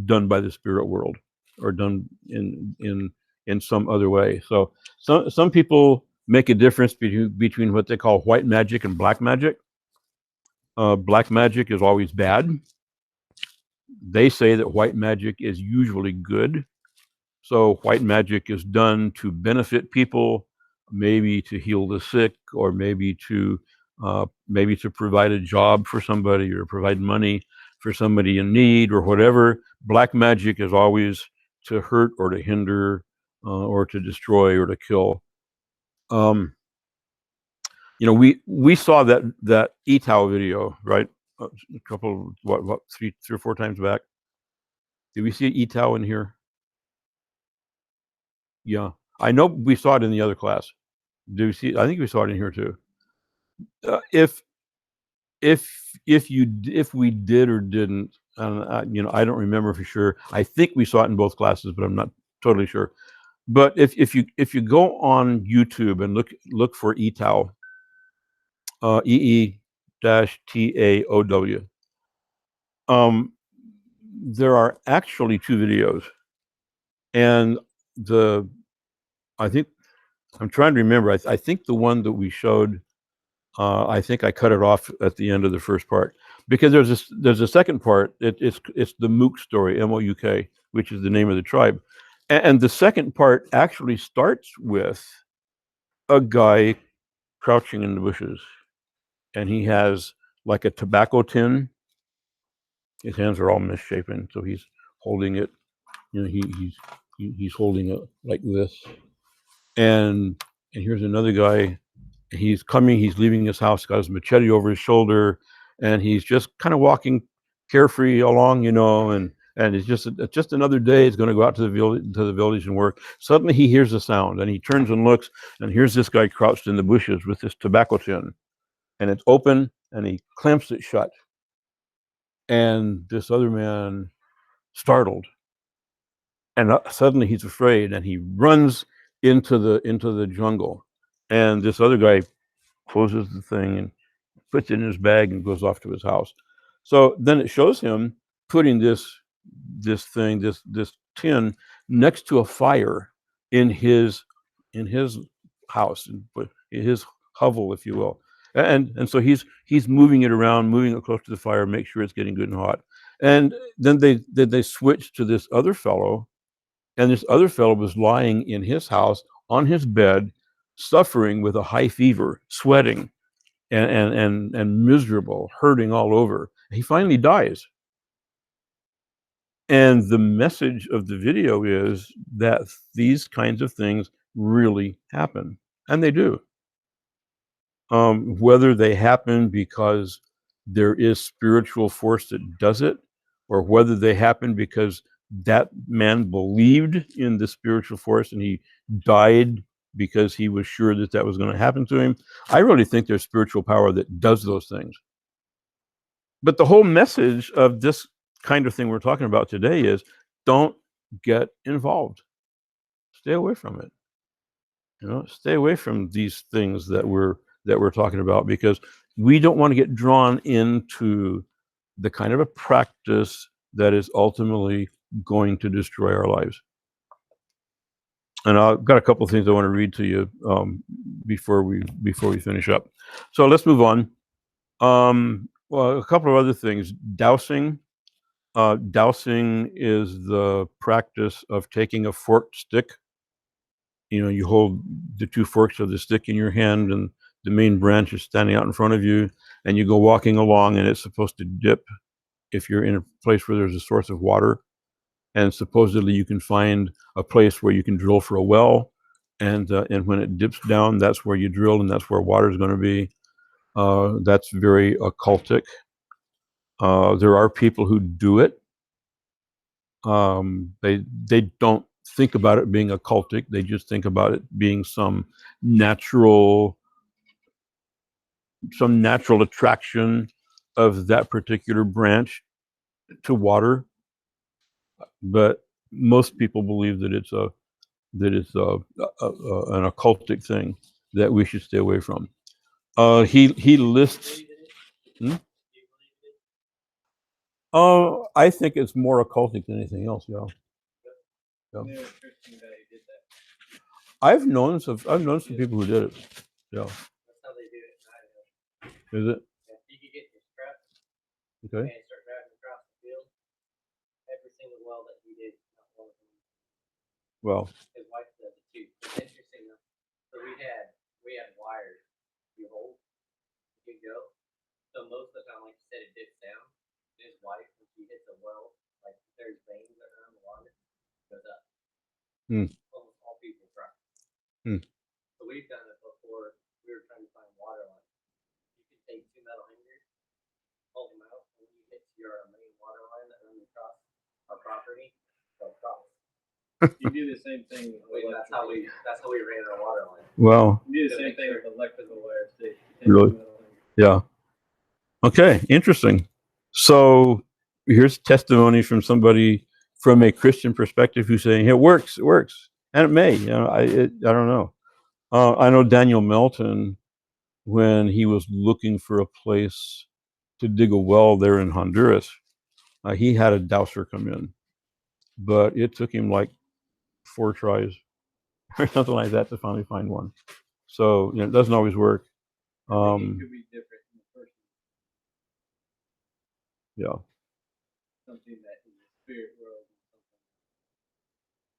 done by the spirit world or done in some other way. So some people make a difference between what they call white magic and black magic. Black magic is always bad. They say that white magic is usually good. So white magic is done to benefit people, maybe to heal the sick, or maybe to provide a job for somebody or provide money for somebody in need or whatever. Black magic is always to hurt or to hinder or to destroy or to kill. We saw that ETOW video, right? A couple, what, three or four times back. Did we see ETOW in here? Yeah, I know we saw it in the other class. Did we see? I think we saw it in here too. If we did or didn't, I don't remember for sure. I think we saw it in both classes, but I'm not totally sure. But if you go on YouTube and look for ETOW, EE-TAOW, there are actually two videos, and I think I'm trying to remember. I think the one that we showed, I think I cut it off at the end of the first part because there's a second part. It's the Mook story, M-O-U-K, which is the name of the tribe, and the second part actually starts with a guy crouching in the bushes, and he has like a tobacco tin. His hands are all misshapen, so he's holding it. He's holding it like this, and here's another guy. He's leaving his house, got his machete over his shoulder, and he's just kind of walking carefree along, and it's just another day. He's going to go out to the village and work. Suddenly he hears a sound, and he turns and looks, and here's this guy crouched in the bushes with this tobacco tin, and it's open, and he clamps it shut. And this other man, startled, and suddenly he's afraid, and he runs into the jungle, and this other guy closes the thing and puts it in his bag and goes off to his house. So then it shows him putting this tin next to a fire in his house, in his hovel, if you will. And so he's moving it around, moving it close to the fire, make sure it's getting good and hot. And then they switch to this other fellow, and this other fellow was lying in his house on his bed, suffering with a high fever, sweating, and miserable, hurting all over. He finally dies. And the message of the video is that these kinds of things really happen, and they do. Whether they happen because there is spiritual force that does it, or whether they happen because that man believed in the spiritual force and he died because he was sure that was going to happen to him. I really think there's spiritual power that does those things. But the whole message of this kind of thing we're talking about today is don't get involved. Stay away from it. Stay away from these things that we're talking about, because we don't want to get drawn into the kind of a practice that is ultimately going to destroy our lives. And I've got a couple of things I want to read to you before we finish up. So let's move on. Well, a couple of other things. Dowsing. Dowsing is the practice of taking a forked stick. You hold the two forks of the stick in your hand, and the main branch is standing out in front of you, and you go walking along, and it's supposed to dip if you're in a place where there's a source of water. And supposedly you can find a place where you can drill for a well, and when it dips down, that's where you drill, and that's where water is going to be. That's very occultic. There are people who do it. They don't think about it being occultic. They just think about it being some natural attraction of that particular branch to water. But most people believe that it's an occultic thing that we should stay away from. He lists. I think it's more occultic than anything else. Yeah. I've known some people who did it. Yeah. That's how they do it in Idaho. Is it? You could get your strap Okay. and start driving across the field. Every single well that he did, not one of them. Well. His wife does it too. It's interesting. So we had wires you hold, you go. So most of the time, like you said, it dips down. His wife, when she hits a well, like there's veins that are on the water, goes up. Hmm. Almost all people try. Hmm. So we've done it before. We were trying to find water lines. You can take 2 metal hangers, hold them out, and when you get to your main water line that runs across our property, they'll cross. You do the same thing with That's how we ran our water line. Well, You do the same thing with electrical wires too. Really? yeah. Okay, interesting. So here's testimony from somebody from a Christian perspective who's saying it works, and it may. I don't know. I know Daniel Melton, when he was looking for a place to dig a well there in Honduras, he had a dowser come in, but it took him like 4 tries or something like that to finally find one. So it doesn't always work. It could be different in the first. Yeah. Something that in the spirit world.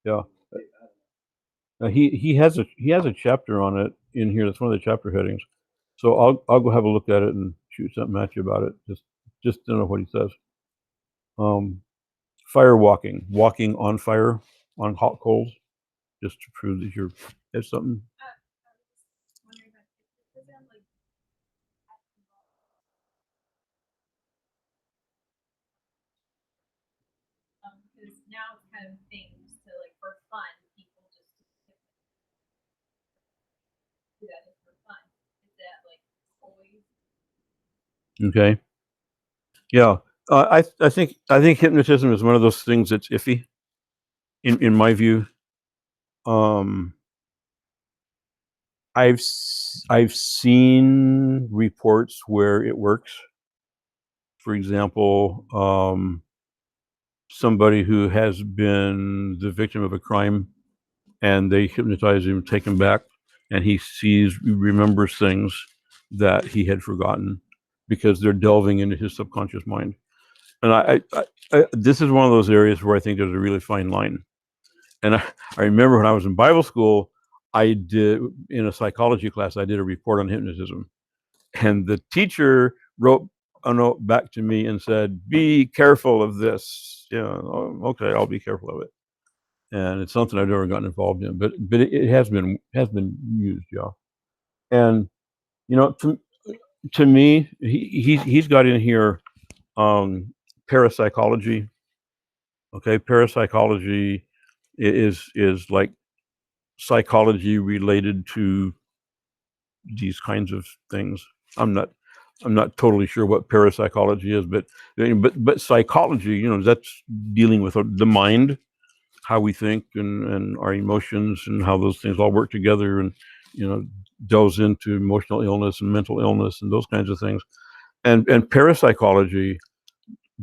Yeah. I don't know. He has a chapter on it in here. That's one of the chapter headings. So I'll go have a look at it and shoot something at you about it. Just to know what he says. Fire walking on fire on hot coals, just to prove that you're it's something. I was wondering about hypnotism, like because now it's kind of things to like for fun, people just do that just for fun. Is that like always? Okay. Yeah. I think hypnotism is one of those things that's iffy, in my view. I've seen reports where it works. For example, somebody who has been the victim of a crime, and they hypnotize him, take him back, and he remembers things that he had forgotten because they're delving into his subconscious mind. And I this is one of those areas where I think there's a really fine line. And I remember when I was in Bible school, I did, in a psychology class, I did a report on hypnotism. And the teacher wrote a note back to me and said, "Be careful of this." Okay, I'll be careful of it. And it's something I've never gotten involved in, but it has been used, yeah. And to me, he's got in here parapsychology. Okay, parapsychology is like psychology related to these kinds of things. I'm not totally sure what parapsychology is, but psychology, that's dealing with the mind, how we think, and our emotions, and how those things all work together, and delves into emotional illness and mental illness and those kinds of things. And parapsychology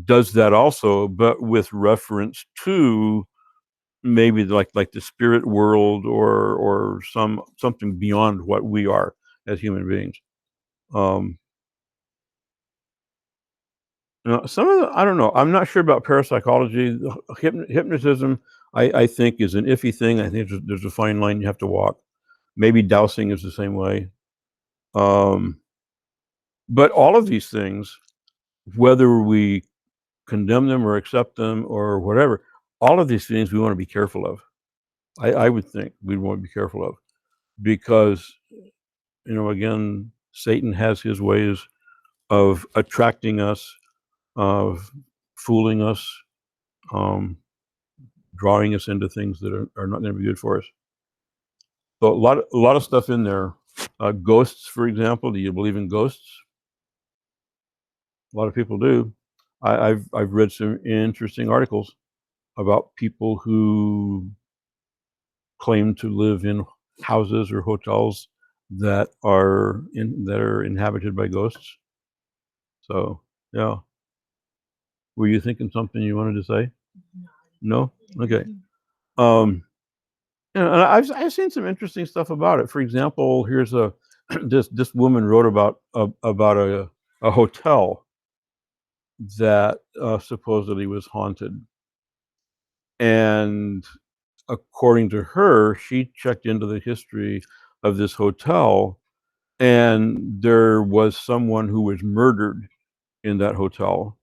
does that also, but with reference to maybe like the spirit world, or something beyond what we are as human beings. Some of I don't know. I'm not sure about parapsychology. Hypnotism, I think, is an iffy thing. I think there's a fine line you have to walk. Maybe dowsing is the same way. But all of these things, whether we condemn them or accept them or whatever, all of these things we want to be careful of. I would think we'd want to be careful of, because again, Satan has his ways of attracting us, of fooling us, drawing us into things that are not going to be good for us. So a lot of stuff in there. Ghosts, for example. Do you believe in ghosts? A lot of people do. I've read some interesting articles about people who claim to live in houses or hotels that are inhabited by ghosts. So yeah. Were you thinking something you wanted to say? No? Okay. And I've seen some interesting stuff about it. For example, here's this woman wrote about a hotel that supposedly was haunted, and according to her, she checked into the history of this hotel, and there was someone who was murdered in that hotel.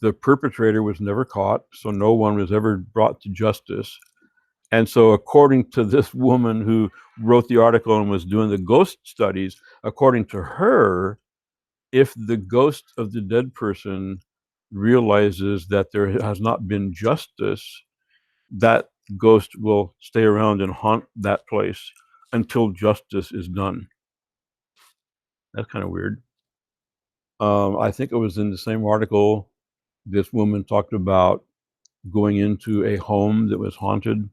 The perpetrator was never caught, so no one was ever brought to justice. And so according to this woman who wrote the article and was doing the ghost studies, according to her, if the ghost of the dead person realizes that there has not been justice, that ghost will stay around and haunt that place until justice is done. That's kind of weird. I think it was in the same article, this woman talked about going into a home that was haunted,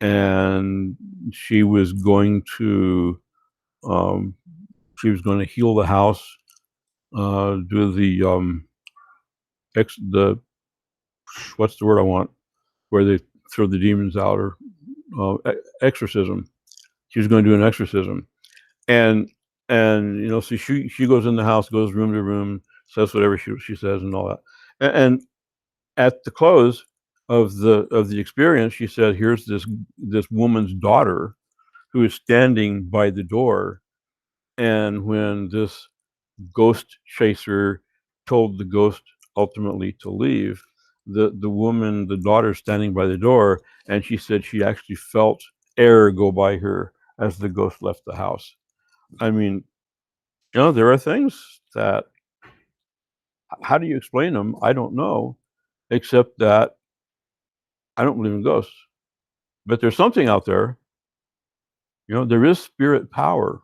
and she was going to heal the house, do the what's the word I want, where they throw the demons out, or exorcism. She was going to do an exorcism, and so she goes in the house, goes room to room, says whatever she says and all that, and at the close of the experience, she said, "Here's this woman's daughter who is standing by the door, and when this ghost chaser told the ghost ultimately to leave, the daughter standing by the door, and she said she actually felt air go by her as the ghost left the house." I mean, there are things that, how do you explain them? I don't know, except that I don't believe in ghosts. But there's something out there. There is spirit power,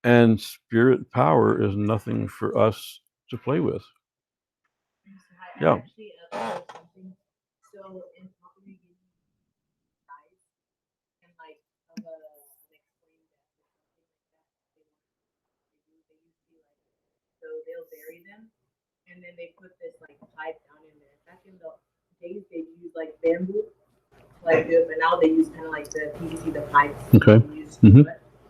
and spirit power is nothing for us to play with. Yeah. Actually, something. So in Papua New Guinea, guys, and like unexplained death or something like that, they usually like, so they'll bury them, and then they put this like pipe down in there. Back in the days, they used like bamboo, like do it, but now they use kind of like the PVC, the pipes. Okay. Mm-hmm.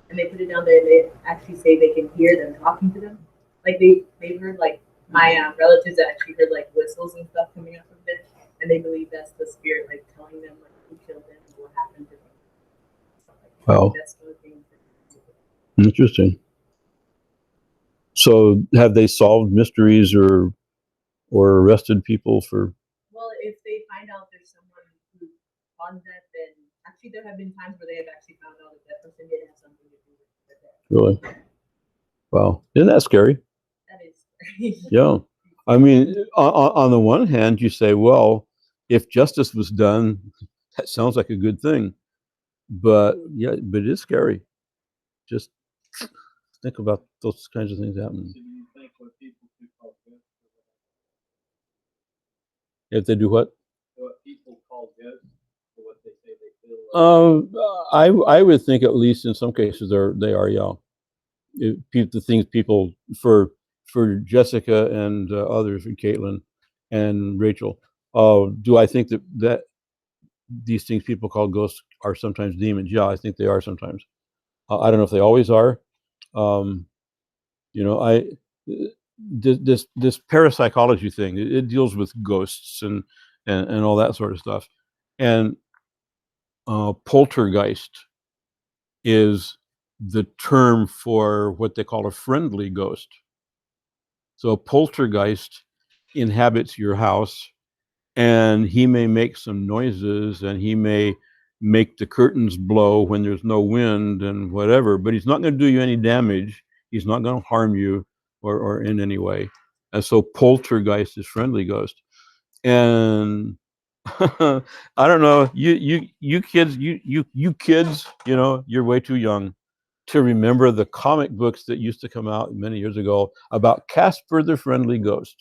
And they put it down there, and they actually say they can hear them talking to them. Like they've heard like my relatives actually heard like whistles and stuff coming out from them, and they believe that's the spirit like telling them like who killed them and what happened to them. Wow. That's one thing. Interesting. So, have they solved mysteries or arrested people for? Well, if they find out there's someone who caused that, then actually there have been times where they have actually found out that that person did have something to do with that. Really? Wow. Isn't that scary? That is scary. Yeah. I mean, on the one hand, you say, well, if justice was done, that sounds like a good thing. But yeah, but it is scary. Just think about those kinds of things happening. So do you think what people do call ghosts? If they do what? What people call ghosts, or what they say they feel? I would think at least in some cases they are, yeah. The things people, for Jessica and others, and Caitlin and Rachel, do I think that these things people call ghosts are sometimes demons? Yeah, I think they are sometimes. I don't know if they always are. I this parapsychology thing, it deals with ghosts and all that sort of stuff, and poltergeist is the term for what they call a friendly ghost. So a poltergeist inhabits your house, and he may make some noises, and he may make the curtains blow when there's no wind and whatever, but he's not going to do you any damage. He's not going to harm you or in any way. And so poltergeist is friendly ghost. And I don't know, you kids, you kids, you're way too young to remember the comic books that used to come out many years ago about Casper the Friendly Ghost.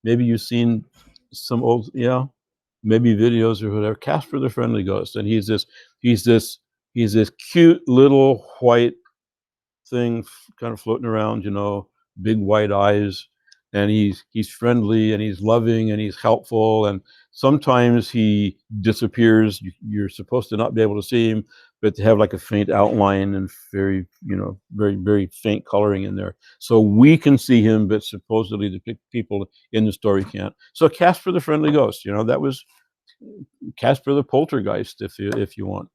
Maybe you've seen some old, maybe videos or whatever. Casper the Friendly Ghost, and he's this cute little white thing, kind of floating around, big white eyes, and he's friendly and he's loving and he's helpful, and sometimes he disappears. You're supposed to not be able to see him, but to have like a faint outline and very, very, very faint coloring in there, so we can see him, but supposedly the people in the story can't. So Casper the Friendly Ghost, that was Casper the Poltergeist, if you want.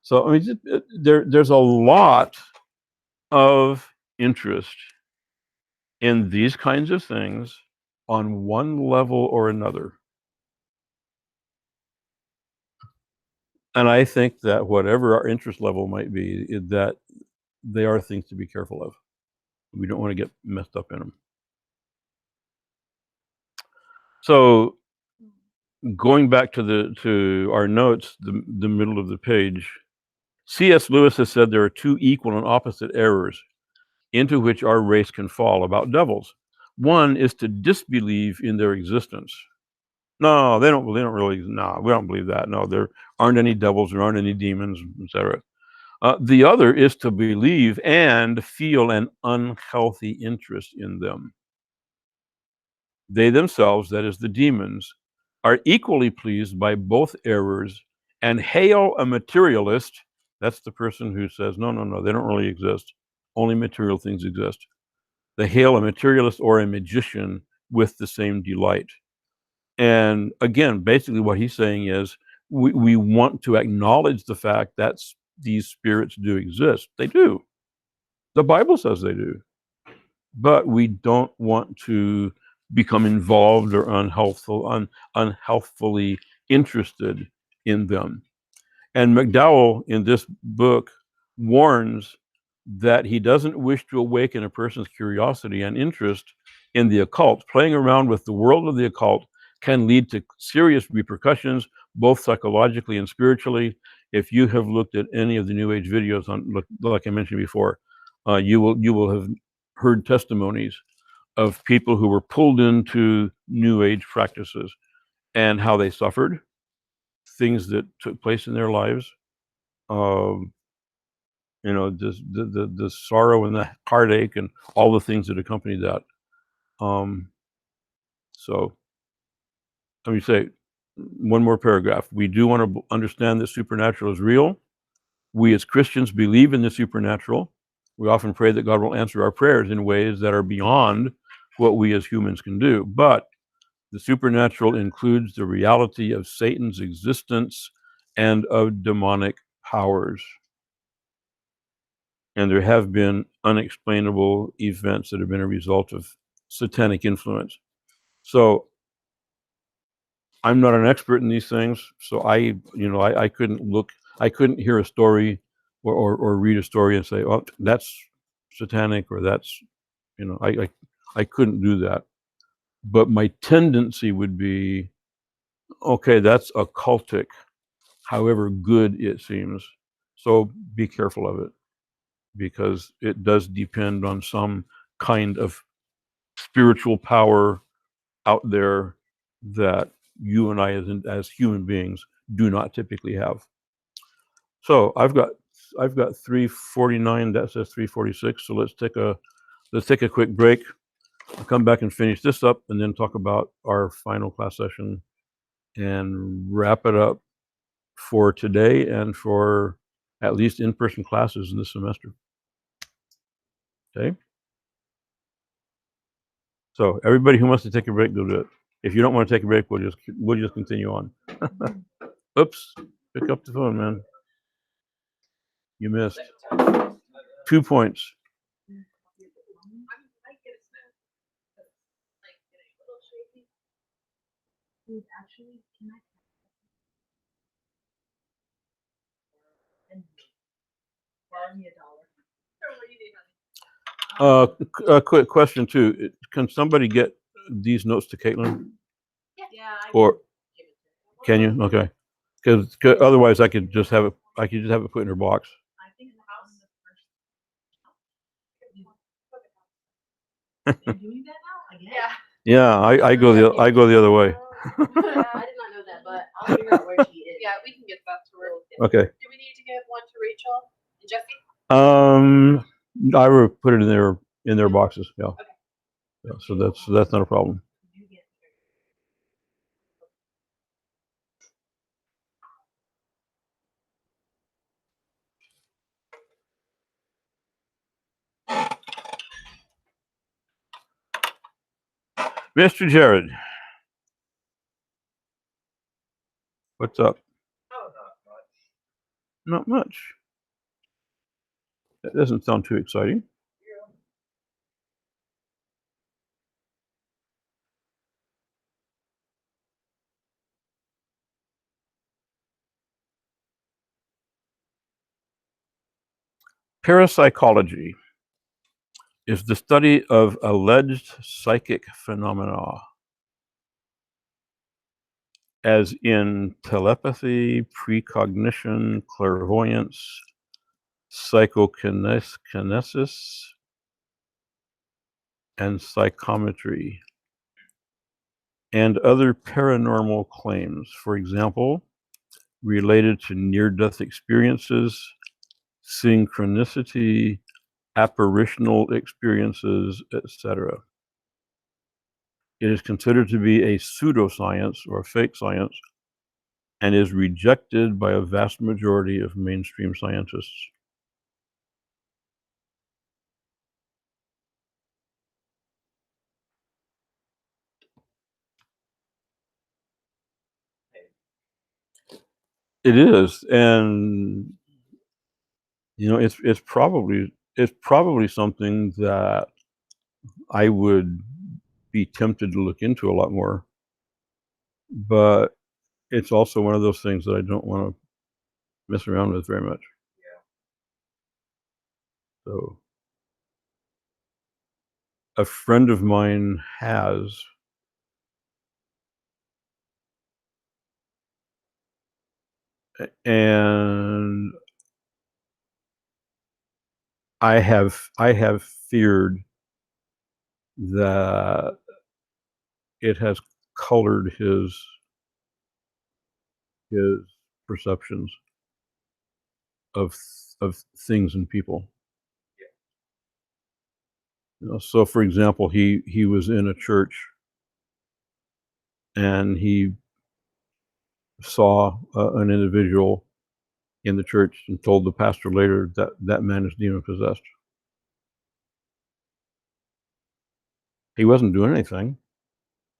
So I mean, there's a lot of interest in these kinds of things on one level or another. And I think that whatever our interest level might be, that they are things to be careful of. We don't want to get messed up in them. So going back to our notes, the middle of the page, C.S. Lewis has said there are two equal and opposite errors into which our race can fall about devils. One is to disbelieve in their existence. No, they don't really. No, we don't believe that. No, there aren't any devils, there aren't any demons, etc. The other is to believe and feel an unhealthy interest in them. They themselves, that is the demons, are equally pleased by both errors and hail a materialist. That's the person who says, no, they don't really exist. Only material things exist. They hail a materialist or a magician with the same delight. And again, basically what he's saying is we want to acknowledge the fact that these spirits do exist. They do. The Bible says they do. But we don't want to become involved or unhealthfully interested in them. And McDowell in this book warns that he doesn't wish to awaken a person's curiosity and interest in the occult. Playing around with the world of the occult can lead to serious repercussions, both psychologically and spiritually. If you have looked at any of the New Age videos on, like I mentioned before, you will have heard testimonies of people who were pulled into New Age practices and how they suffered, things that took place in their lives. Just the sorrow and the heartache and all the things that accompany that. So let me say one more paragraph. We do want to understand that supernatural is real. We as Christians believe in the supernatural. We often pray that God will answer our prayers in ways that are beyond what we as humans can do. But the supernatural includes the reality of Satan's existence and of demonic powers. And there have been unexplainable events that have been a result of satanic influence. So I'm not an expert in these things, so I couldn't hear a story or read a story and say, oh, that's satanic, or that's, I couldn't do that. But my tendency would be, okay, that's occultic, however good it seems. So be careful of it, because it does depend on some kind of spiritual power out there that you and I as human beings do not typically have. So I've got 349, that says 346. So let's take a quick break. I'll come back and finish this up and then talk about our final class session and wrap it up for today and for at least in-person classes in this semester. Okay? So everybody who wants to take a break, go do it. If you don't want to take a break, we'll just continue on. Oops, pick up the phone, man. You missed 2 points. Actually, can I borrow me $1? A quick question too. Can somebody get these notes to Caitlin? Yeah. Or can you? Okay. Because otherwise, I could just have it put in her box. I think You're doing that now again? Yeah, I go the other way. I did not know that, but I'll figure out where she is. Yeah, we can get that to her. Okay. Do we need to give one to Rachel and Jesse? I would put it in their boxes. Yeah. Okay. Yeah, so that's not a problem. Mr. Jared, what's up? Oh, Not much. That doesn't sound too exciting. Parapsychology is the study of alleged psychic phenomena, as in telepathy, precognition, clairvoyance, psychokinesis, and psychometry, and other paranormal claims, for example, related to near-death experiences, synchronicity, apparitional experiences, etc. It is considered to be a pseudoscience or fake science and is rejected by a vast majority of mainstream scientists. It is, and you know, it's probably something that I would be tempted to look into a lot more, but it's also one of those things that I don't want to mess around with very much. Yeah. So, a friend of mine has, and I have feared that it has colored his perceptions of things and people. You know, so for example, he was in a church and he saw an individual in the church and told the pastor later that that man is demon possessed. He wasn't doing anything.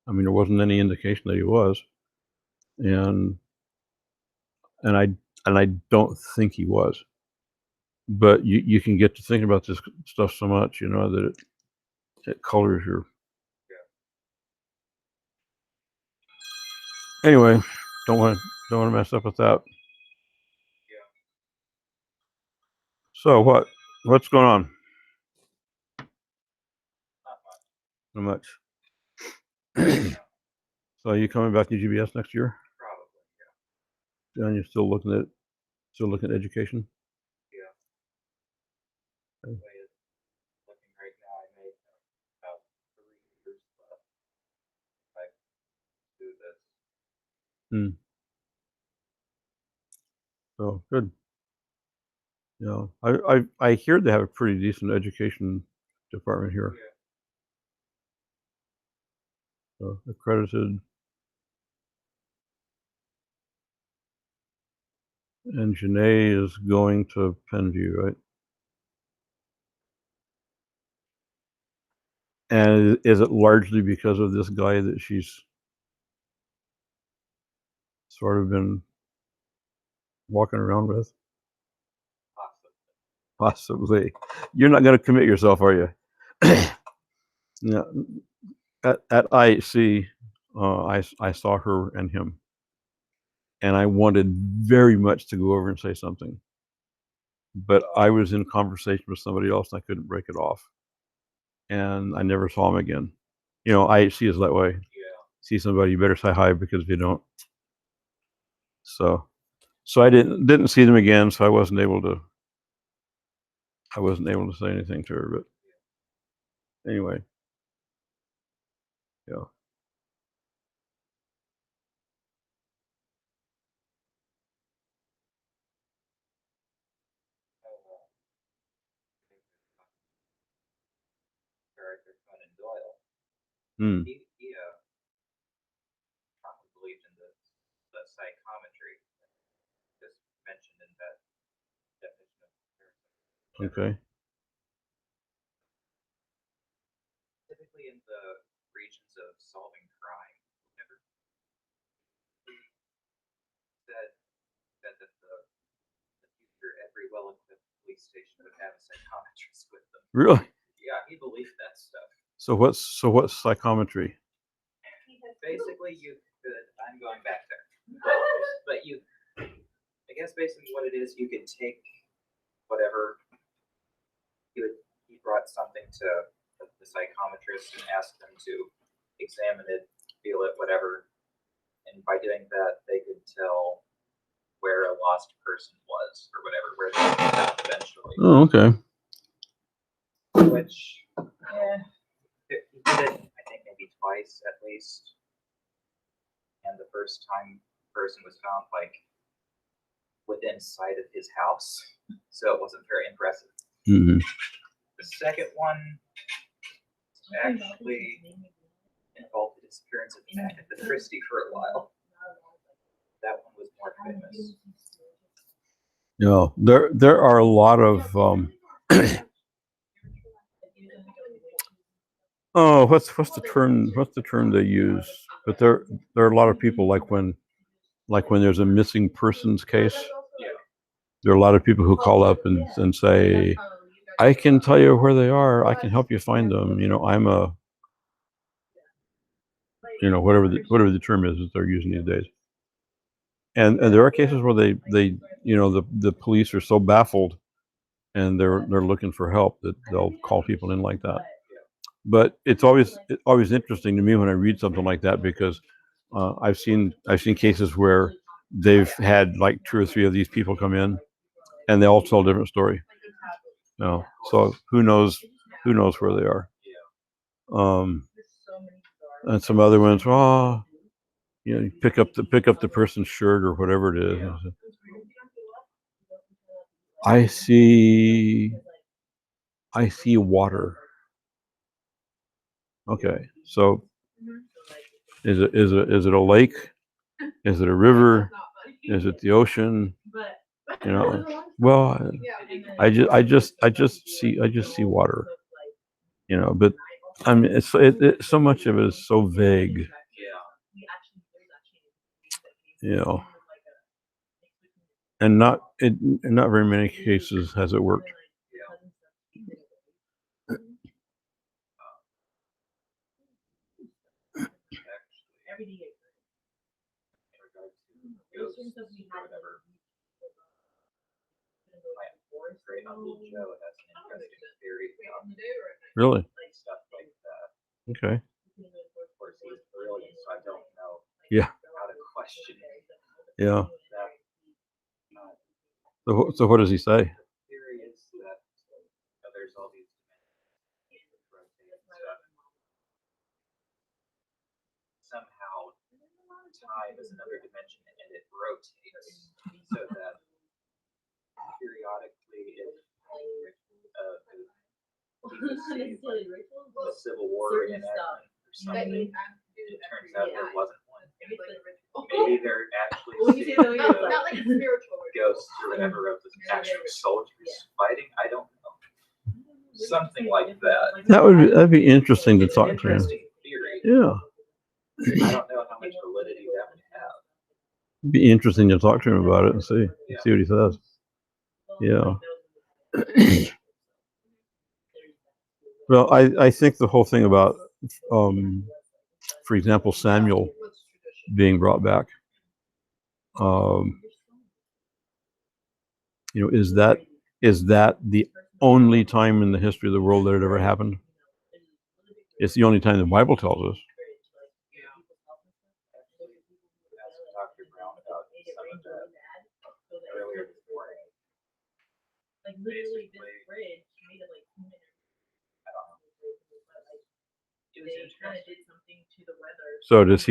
I mean, there wasn't any indication that he was, and I don't think he was. But you can get to thinking about this stuff so much, you know, that it colors your. Anyway, don't want to mess up with that. So what's going on? Not much. So are you coming back to GBS next year? Probably, And you're still looking at education? yeah. The way it's looking right now, I may have about 3 years left if I do this. So good. You know, I hear they have a pretty decent education department here. Yeah. So accredited. And Janae is going to Penview, right? And is it largely because of this guy that she's sort of been walking around with? Possibly. Possibly. You're not going to commit yourself, are you? Yeah. At IHC, I saw her and him, and I wanted very much to go over and say something, but I was in conversation with somebody else and I couldn't break it off, and I never saw him again. You know, IHC is that way. Yeah. See somebody, you better say hi, because if you don't, so I didn't see them again, so I wasn't able to say anything to her. But anyway, yeah. Director Conan Doyle. Hmm. He probably believed in the psychometry just mentioned in that definition of parasite. Okay. Typically in the regions of solving crime, never said that the future every well-equipped police station would have a psychometrist with them. Really? Yeah, he believed that stuff. So what's psychometry? Basically, you could. I'm going back there, but you. I guess basically what it is, you could take whatever he brought something to the psychometrist and asked them to examine it, feel it, whatever. And by doing that, they could tell where a lost person was or whatever, where they would be found eventually. Oh, okay. Which, he did it, I think, maybe twice at least. And the first time person was found like within sight of his house, so it wasn't very impressive. Mm-hmm. The second one actually involved the disappearance of Agatha Christie for a while. That one was more famous. Yeah, there are a lot of oh, what's the term? What's the term they use? But there are a lot of people like when there's a missing persons case. Yeah. There are a lot of people who call up and say, I can tell you where they are. I can help you find them. You know, I'm a, you know, whatever the term is that they're using these days. And there are cases where they you know, the police are so baffled and they're looking for help that they'll call people in like that. But it's always interesting to me when I read something like that, because I've seen cases where they've had like 2 or 3 of these people come in, and they all tell a different story. You know, so who knows where they are. And some other ones, oh, you know, you pick up the person's shirt or whatever it is. I see water. Okay, so is it a lake? Is it a river? Is it the ocean? You know, well, I just see water. You know, but I mean, it's so much of it is so vague. You know, and not very many cases has it worked. Great Uncle Joe has an interesting theory about Really? stuff like that. Okay. Of course, he's brilliant, so I don't know Yeah. how to question it. Yeah. That, So what does he say? the theory is that there's all these dimensions that rotate and stuff. Somehow, time is another dimension and it rotates so that periodically it the Civil War reenactment or something. It turns out there wasn't one. Maybe they're actually seeing the ghosts or whatever of the actual soldiers fighting. I don't know. Something like that. That'd be interesting to talk to him. Interesting theory. Yeah. I don't know how much validity that would have. It'd be interesting to talk to him about it and see what he says. Yeah. Well, I think the whole thing about, for example, Samuel being brought back, you know, is that the only time in the history of the world that it ever happened? It's the only time the Bible tells us. Dr. Brown about some of that earlier this morning. Like literally this bridge made it like 2 minutes. I don't know. It was They kind of interesting. did something to the weather. So does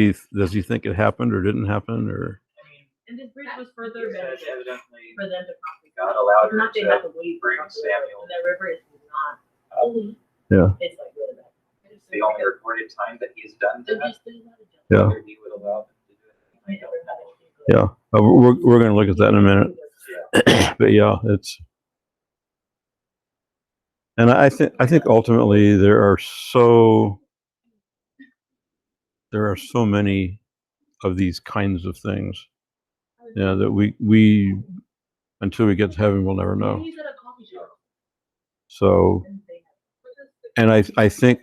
he think it happened or didn't happen, or? I mean, And this bridge was further because beneficial evidently for them to cross. God allowed her Not they have to to wait bring for the river. Samuel. And the river is not. Yeah. It's like really bad. The only recorded time that he's done They that. just did not adjust. Yeah. Whether he would allow them to do it. I don't know. Yeah. We're going to look at that in a minute. Yeah. But yeah, it's. And I think ultimately there are so many of these kinds of things, yeah, that we until we get to heaven we'll never know. So, and I think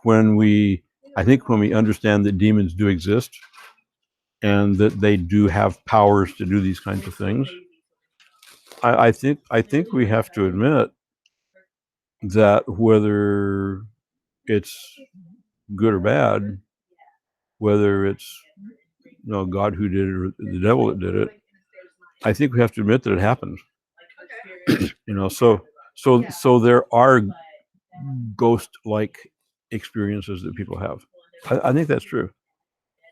when we understand that demons do exist and that they do have powers to do these kinds of things, I think we have to admit that whether it's good or bad, whether it's God who did it or the devil that did it, I think we have to admit that it happens. So there are ghost-like experiences that people have. I think that's true.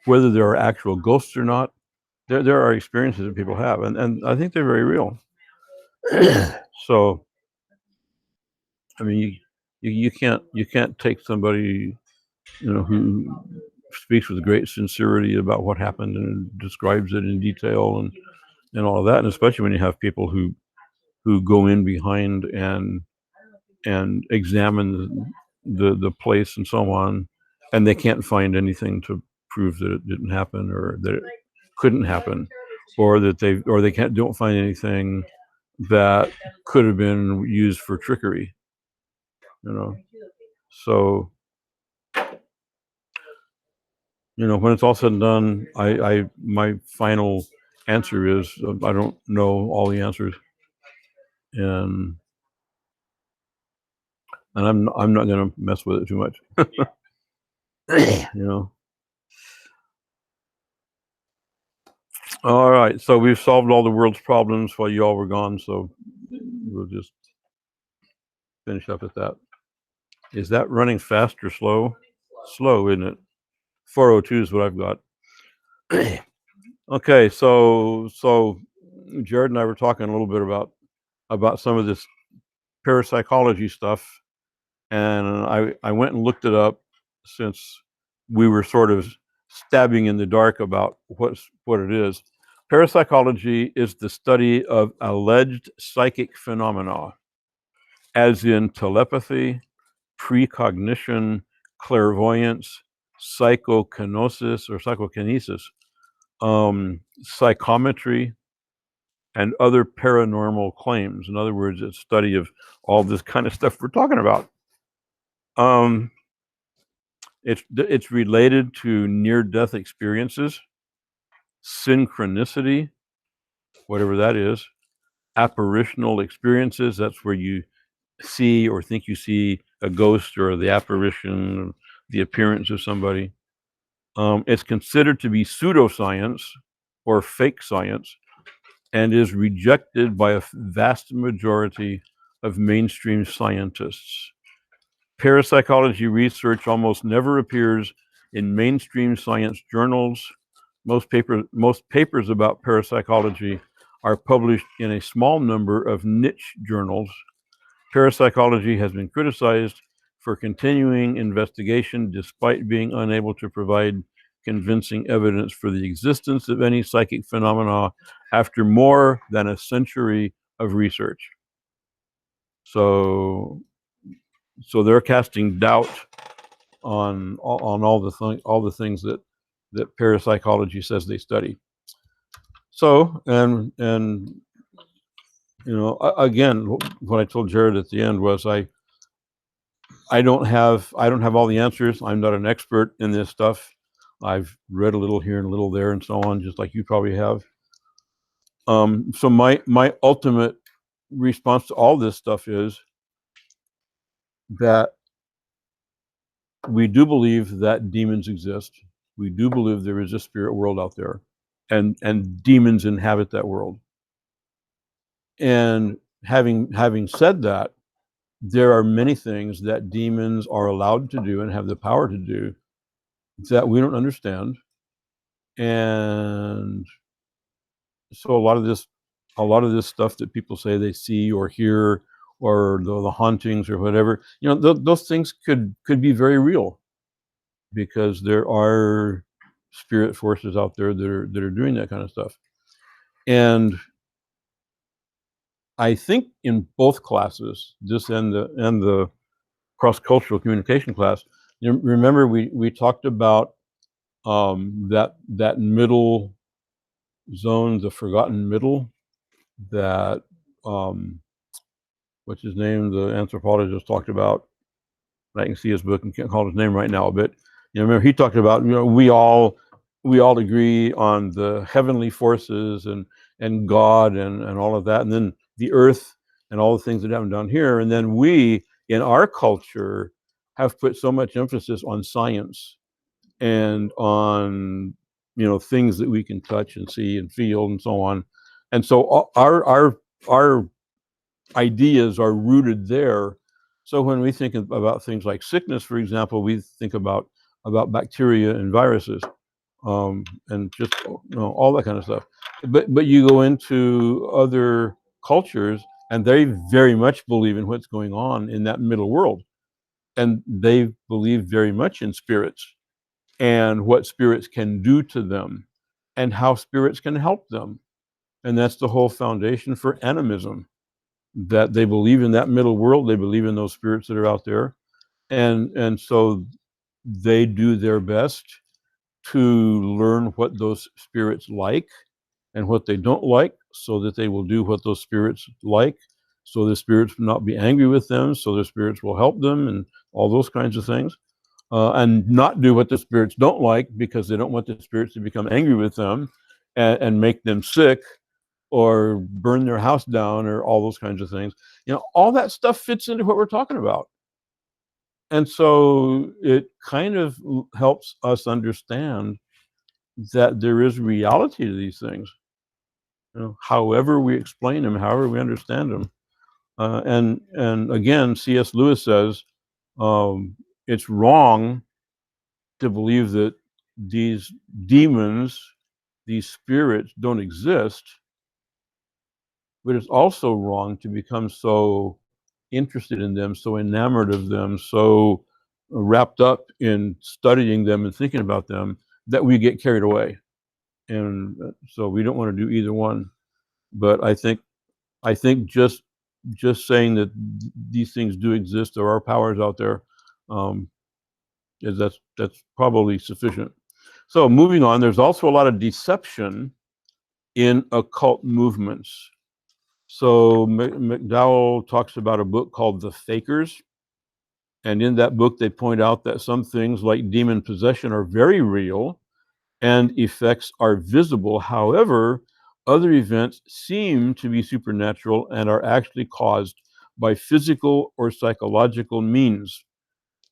Whether there are actual ghosts or not, there are experiences that people have, and I think they're very real. So, I mean, you can't take somebody who speaks with great sincerity about what happened and describes it in detail and all of that, and especially when you have people who go in behind and examine the place and so on, and they can't find anything to prove that it didn't happen or that it couldn't happen, or that they don't find anything that could have been used for trickery. So when it's all said and done, my final answer is I don't know all the answers, and I'm not going to mess with it too much. All right, so we've solved all the world's problems while you all were gone, so we'll just finish up at that. Is that running fast or slow? Slow, isn't it? 402 is what I've got. Okay, so Jared and I were talking a little bit about some of this parapsychology stuff, and I went and looked it up, since we were sort of stabbing in the dark about what it is. Parapsychology is the study of alleged psychic phenomena, as in telepathy, precognition, clairvoyance, psychokinesis or psychokinesis, psychometry, and other paranormal claims. In other words, it's study of all this kind of stuff we're talking about. It's related to near-death experiences, synchronicity, whatever that is, apparitional experiences. That's where you see or think you see a ghost or the apparition, the appearance of somebody. It's considered to be pseudoscience or fake science, and is rejected by a vast majority of mainstream scientists. Parapsychology research almost never appears in mainstream science journals. Most papers about parapsychology are published in a small number of niche journals. Parapsychology has been criticized for continuing investigation despite being unable to provide convincing evidence for the existence of any psychic phenomena after more than a century of research. So they're casting doubt on all the things that parapsychology says they study. So and again, what I told Jared at the end was I don't have all the answers. I'm not an expert in this stuff. I've read a little here and a little there and so on, just like you probably have. So my ultimate response to all this stuff is that we do believe that demons exist. We do believe there is a spirit world out there, and demons inhabit that world. And having said that, there are many things that demons are allowed to do and have the power to do that we don't understand. And so a lot of this stuff that people say they see or hear, or the hauntings or whatever, those things could be very real, because there are spirit forces out there that are doing that kind of stuff. And I think in both classes, this and the cross-cultural communication class, remember we talked about that middle zone, the forgotten middle, that what's his name, the anthropologist, talked about. I can see his book and can't call his name right now, but remember he talked about, we all agree on the heavenly forces and God and all of that, and then the earth and all the things that happen down here, and then we in our culture have put so much emphasis on science and on things that we can touch and see and feel and so on, and so our ideas are rooted there. So when we think about things like sickness, for example, we think about bacteria and viruses, and just all that kind of stuff. But you go into other cultures, and they very much believe in what's going on in that middle world, and they believe very much in spirits and what spirits can do to them, and how spirits can help them, and that's the whole foundation for animism. That they believe in that middle world, they believe in those spirits that are out there, and so they do their best to learn what those spirits like and what they don't like, so that they will do what those spirits like, so the spirits will not be angry with them, so the spirits will help them, and all those kinds of things, and not do what the spirits don't like, because they don't want the spirits to become angry with them and make them sick or burn their house down or all those kinds of things. All that stuff fits into what we're talking about. And so it kind of helps us understand that there is reality to these things, however we explain them, however we understand them. And again, C.S. Lewis says it's wrong to believe that these demons, these spirits, don't exist, but it's also wrong to become so interested in them, so enamored of them, so wrapped up in studying them and thinking about them, that we get carried away. And so we don't want to do either one. But I think just saying that these things do exist, there are powers out there, that's probably sufficient. So moving on, there's also a lot of deception in occult movements. So McDowell talks about a book called The Fakers. And in that book, they point out that some things like demon possession are very real and effects are visible. However, other events seem to be supernatural and are actually caused by physical or psychological means.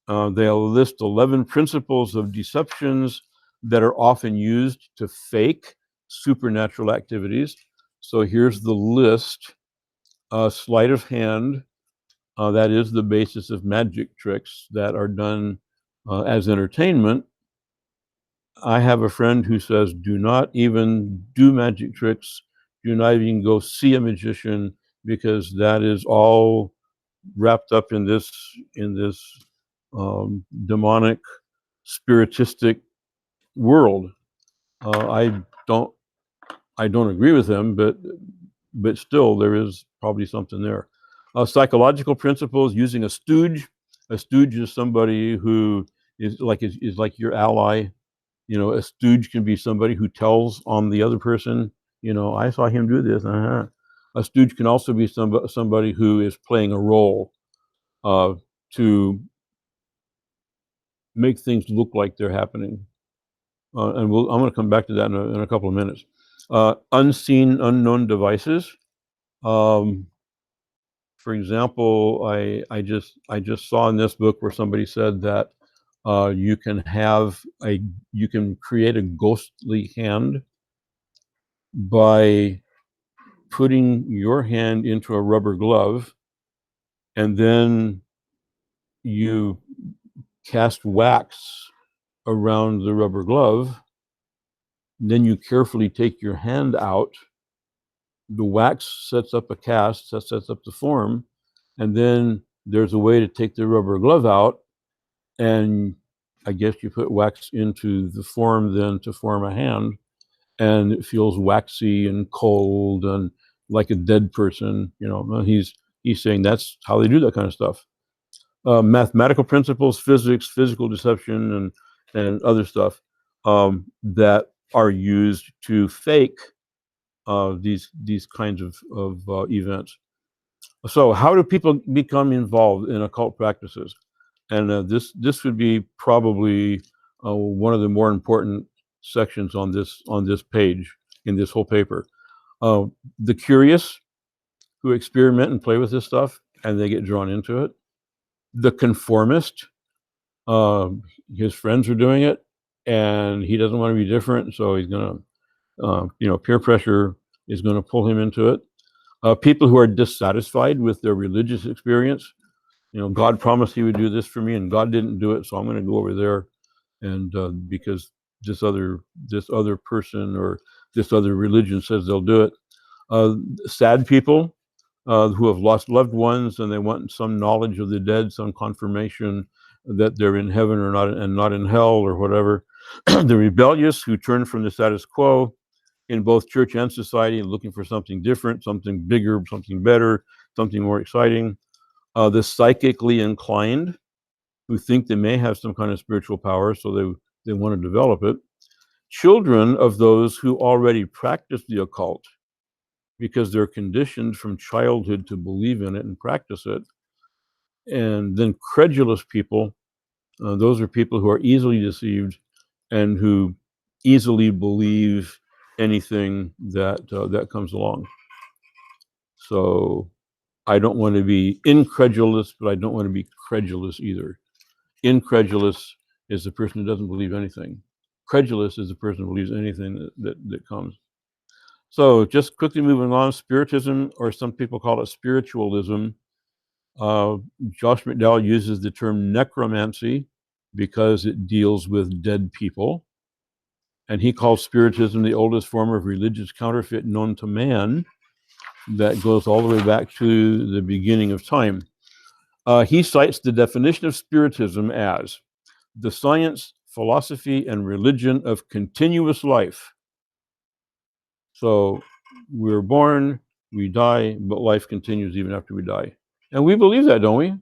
They'll list 11 principles of deceptions that are often used to fake supernatural activities. So here's the list. Sleight of hand, that is the basis of magic tricks that are done as entertainment. I have a friend who says, do not even do magic tricks. Do not even go see a magician, because that is all wrapped up in this demonic, spiritistic world. I don't agree with him, but still there is probably something there. Psychological principles, using a stooge. A stooge is somebody who is like your ally. A stooge can be somebody who tells on the other person, I saw him do this. A stooge can also be somebody who is playing a role to make things look like they're happening. And I'm going to come back to that in a couple of minutes. Unseen, unknown devices. For example, I just saw in this book where somebody said that you can create a ghostly hand by putting your hand into a rubber glove, and then you cast wax around the rubber glove. Then you carefully take your hand out. The wax sets up a cast, that sets up the form, and then there's a way to take the rubber glove out, and I guess you put wax into the form then to form a hand, and it feels waxy and cold and like a dead person. He's saying that's how they do that kind of stuff. Mathematical principles, physics, physical deception, and other stuff that are used to fake these kinds of events. So how do people become involved in occult practices? And this would be probably one of the more important sections on this page in this whole paper. The curious who experiment and play with this stuff, and they get drawn into it. the conformist. His friends are doing it, and he doesn't want to be different, so he's going to, peer pressure is going to pull him into it. People who are dissatisfied with their religious experience. God promised he would do this for me, and God didn't do it, so I'm going to go over there, and because this other person or this other religion says they'll do it. Sad people who have lost loved ones, and they want some knowledge of the dead, some confirmation that they're in heaven or not, and not in hell or whatever. The rebellious who turn from the status quo in both church and society, looking for something different, something bigger, something better, something more exciting. The psychically inclined who think they may have some kind of spiritual power, so they want to develop it. Children of those who already practice the occult because they're conditioned from childhood to believe in it and practice it. And then credulous people, those are people who are easily deceived and who easily believe anything that comes along. So I don't want to be incredulous, but I don't want to be credulous either. Incredulous is the person who doesn't believe anything. Credulous is the person who believes anything that comes. So just quickly moving on, spiritism, or some people call it spiritualism. Josh McDowell uses the term necromancy because it deals with dead people. And he calls spiritism the oldest form of religious counterfeit known to man that goes all the way back to the beginning of time. He cites the definition of spiritism as the science, philosophy, and religion of continuous life. So we're born, we die, but life continues even after we die. And we believe that, don't we?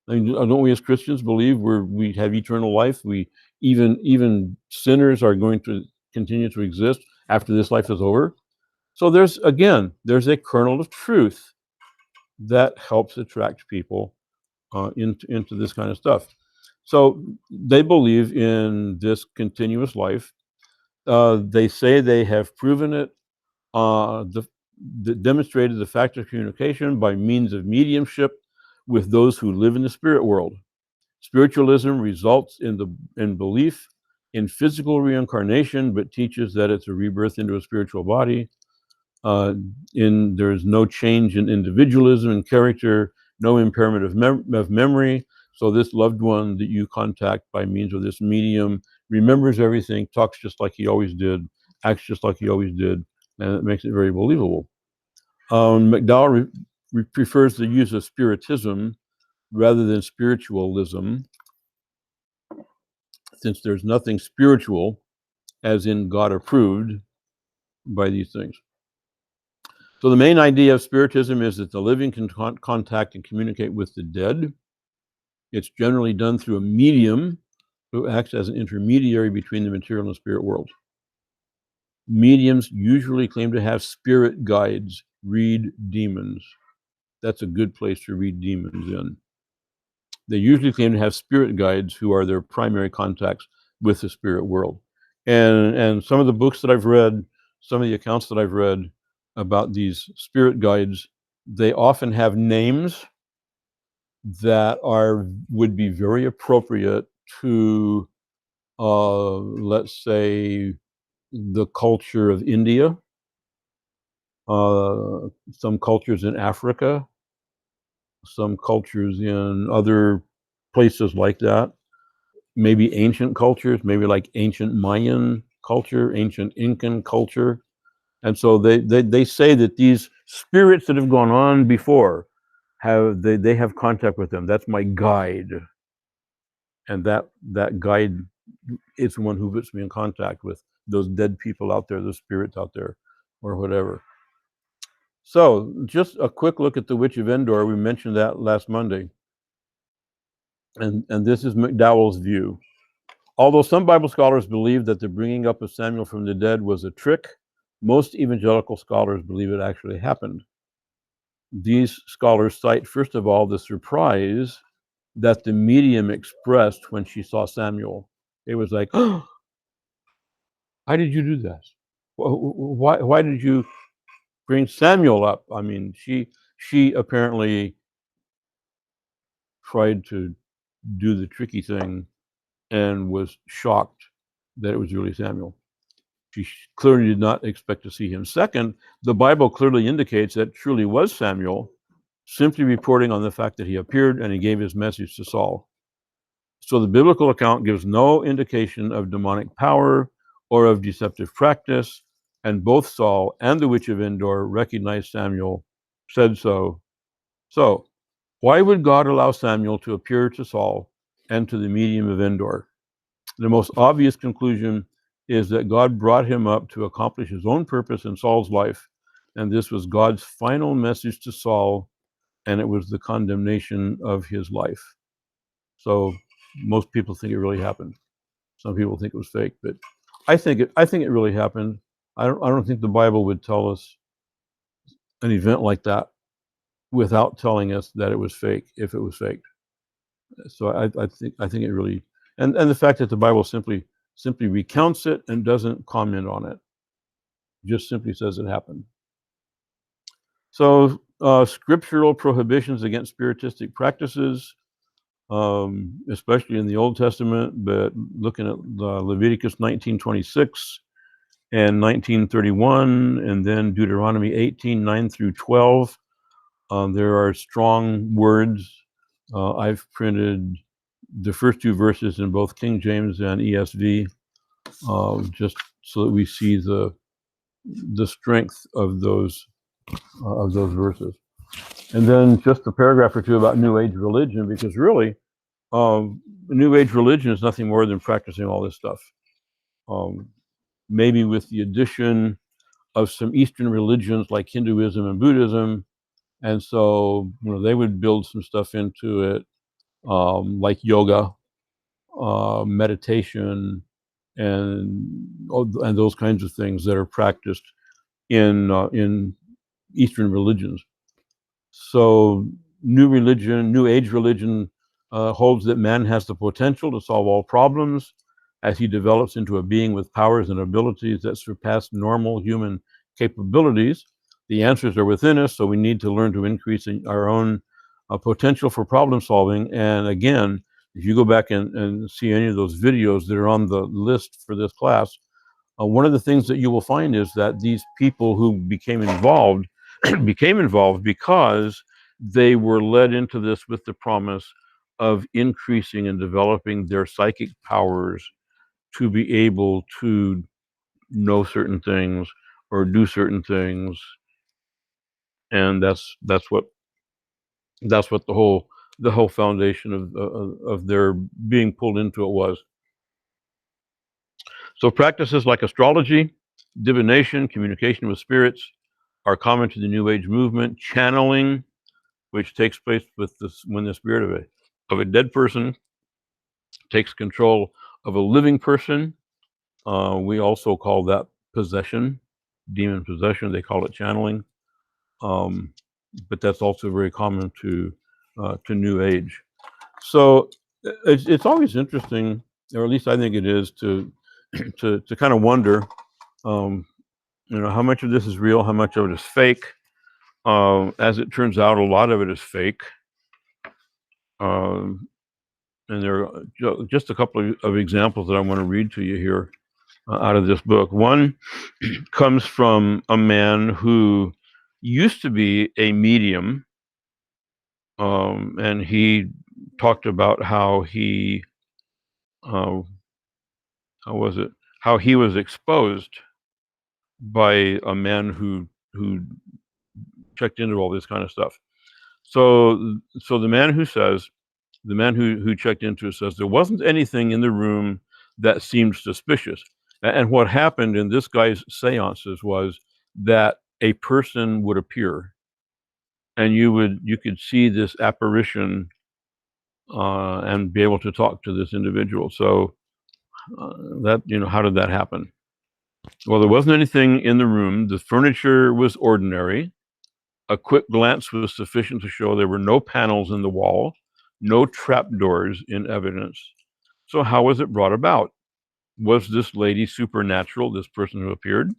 I mean, don't we as Christians believe we have eternal life? We even sinners are going to continue to exist after this life is over. So there's a kernel of truth that helps attract people into this kind of stuff. So they believe in this continuous life. They say they have proven it, demonstrated the fact of communication by means of mediumship with those who live in the spirit world. Spiritualism results in belief in physical reincarnation, but teaches that it's a rebirth into a spiritual body. There's no change in individualism and character, no impairment of memory. So this loved one that you contact by means of this medium remembers everything, talks just like he always did, acts just like he always did, and it makes it very believable. McDowell prefers the use of spiritism rather than spiritualism, since there's nothing spiritual, as in God approved, by these things. So the main idea of spiritism is that the living can contact and communicate with the dead. It's generally done through a medium who acts as an intermediary between the material and spirit world. Mediums usually claim to have spirit guides, read demons. That's a good place to read demons in. They usually claim to have spirit guides who are their primary contacts with the spirit world. And some of the books that I've read, some of the accounts that I've read about these spirit guides, they often have names that would be very appropriate to, let's say, the culture of India, some cultures in Africa, some cultures in other places like that, maybe ancient cultures, maybe like ancient Mayan culture, ancient Incan culture. And so they say that these spirits that have gone on before they have contact with them. That's my guide. And that guide is the one who puts me in contact with those dead people out there, those spirits out there, or whatever. So just a quick look at the Witch of Endor. We mentioned that last Monday. And this is McDowell's view. Although some Bible scholars believe that the bringing up of Samuel from the dead was a trick, most evangelical scholars believe it actually happened. These scholars cite, first of all, the surprise that the medium expressed when she saw Samuel. It was like, oh, why did you do that? Why did you bring Samuel up? I mean, she apparently tried to do the tricky thing and was shocked that it was really Samuel. She clearly did not expect to see him. Second, the Bible clearly indicates that it truly was Samuel, simply reporting on the fact that he appeared and he gave his message to Saul. So the biblical account gives no indication of demonic power or of deceptive practice, and both Saul and the witch of Endor recognized Samuel, said so. So, why would God allow Samuel to appear to Saul and to the medium of Endor? The most obvious conclusion is that God brought him up to accomplish his own purpose in Saul's life, and this was God's final message to Saul, and it was the condemnation of his life. So most people think it really happened. Some people think it was fake, but I think it really happened. I don't think the Bible would tell us an event like that without telling us that it was fake, if it was fake. So I think it really, and the fact that the Bible simply recounts it and doesn't comment on it, just simply says it happened. So scriptural prohibitions against spiritistic practices, especially in the Old Testament, but looking at Leviticus 19:26 and 19:31, and then Deuteronomy 18:9 through 12, there are strong words. I've printed the first two verses in both King James and ESV, just so that we see the strength of those verses. And then just a paragraph or two about New Age religion, because really, New Age religion is nothing more than practicing all this stuff. Maybe with the addition of some Eastern religions like Hinduism and Buddhism, and so they would build some stuff into it, like yoga, meditation, and those kinds of things that are practiced in Eastern religions. So New Age religion holds that man has the potential to solve all problems as he develops into a being with powers and abilities that surpass normal human capabilities. The answers are within us, so we need to learn to increase our own potential for problem solving. And again, if you go back and see any of those videos that are on the list for this class, one of the things that you will find is that these people who became involved became involved because they were led into this with the promise of increasing and developing their psychic powers to be able to know certain things or do certain things, and that's what the whole foundation of their being pulled into it was. So practices like astrology, divination, communication with spirits are common to the New Age movement. Channeling, which takes place when the spirit of a dead person takes control of a living person. We also call that possession, demon possession. They call it channeling, but that's also very common to New Age. So it's always interesting, or at least I think it is, to kind of wonder, how much of this is real, how much of it is fake. As it turns out, a lot of it is fake. And there are just a couple of examples that I want to read to you here out of this book. One comes from a man who used to be a medium, and he talked about how he was exposed by a man who checked into all this kind of stuff. So the man who checked into it says there wasn't anything in the room that seemed suspicious. And what happened in this guy's seances was that a person would appear, and you could see this apparition and be able to talk to this individual. So how did that happen? Well, there wasn't anything in the room. The furniture was ordinary. A quick glance was sufficient to show there were no panels in the wall, no trapdoors in evidence. So how was it brought about? Was this lady supernatural, this person who appeared?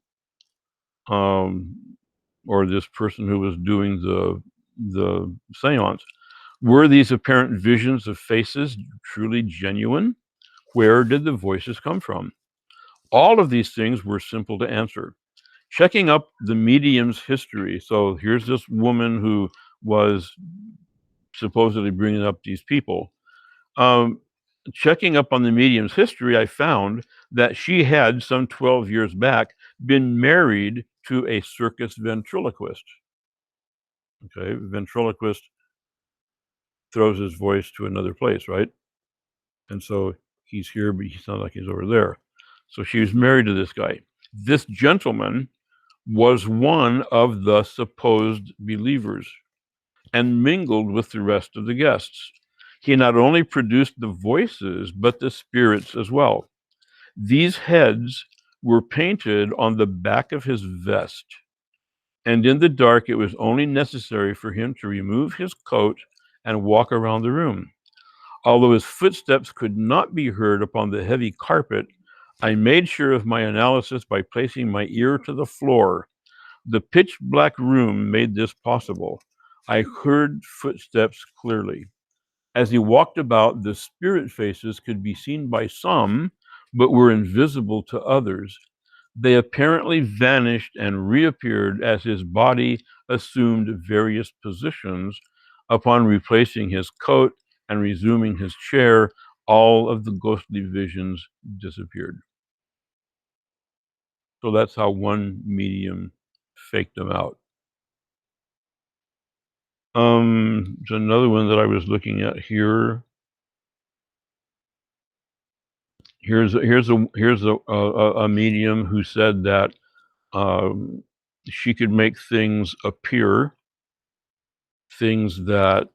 Or this person who was doing the seance? Were these apparent visions of faces truly genuine? Where did the voices come from? All of these things were simple to answer. Checking up the medium's history. So here's this woman who was supposedly bringing up these people. Checking up on the medium's history, I found that she had, some 12 years back, been married to a circus ventriloquist. Okay, ventriloquist throws his voice to another place, right? And so he's here, but he sounds like he's over there. So she was married to this guy. This gentleman was one of the supposed believers and mingled with the rest of the guests. He not only produced the voices, but the spirits as well. These heads were painted on the back of his vest, and in the dark, it was only necessary for him to remove his coat and walk around the room. Although his footsteps could not be heard upon the heavy carpet, I made sure of my analysis by placing my ear to the floor. The pitch black room made this possible. I heard footsteps clearly. As he walked about, the spirit faces could be seen by some, but were invisible to others. They apparently vanished and reappeared as his body assumed various positions. Upon replacing his coat and resuming his chair, all of the ghostly visions disappeared. So that's how one medium faked them out. There's another one that I was looking at here. Here's a medium who said that she could make things appear, things that,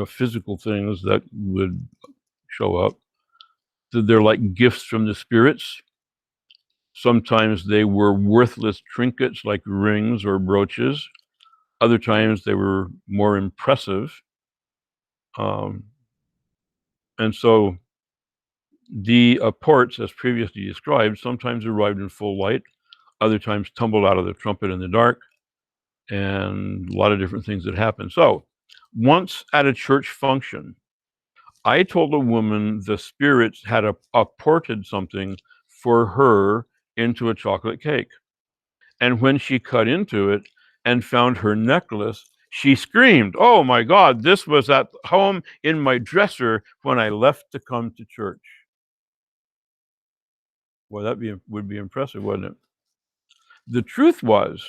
physical things that would show up. They're like gifts from the spirits. Sometimes they were worthless trinkets like rings or brooches. Other times they were more impressive. And so the apports, as previously described, sometimes arrived in full light, other times tumbled out of the trumpet in the dark, and a lot of different things that happened. So once at a church function, I told a woman the spirits had apported something for her into a chocolate cake. And when she cut into it and found her necklace, she screamed, "Oh my God, this was at home in my dresser when I left to come to church." Well, would be impressive, wouldn't it? The truth was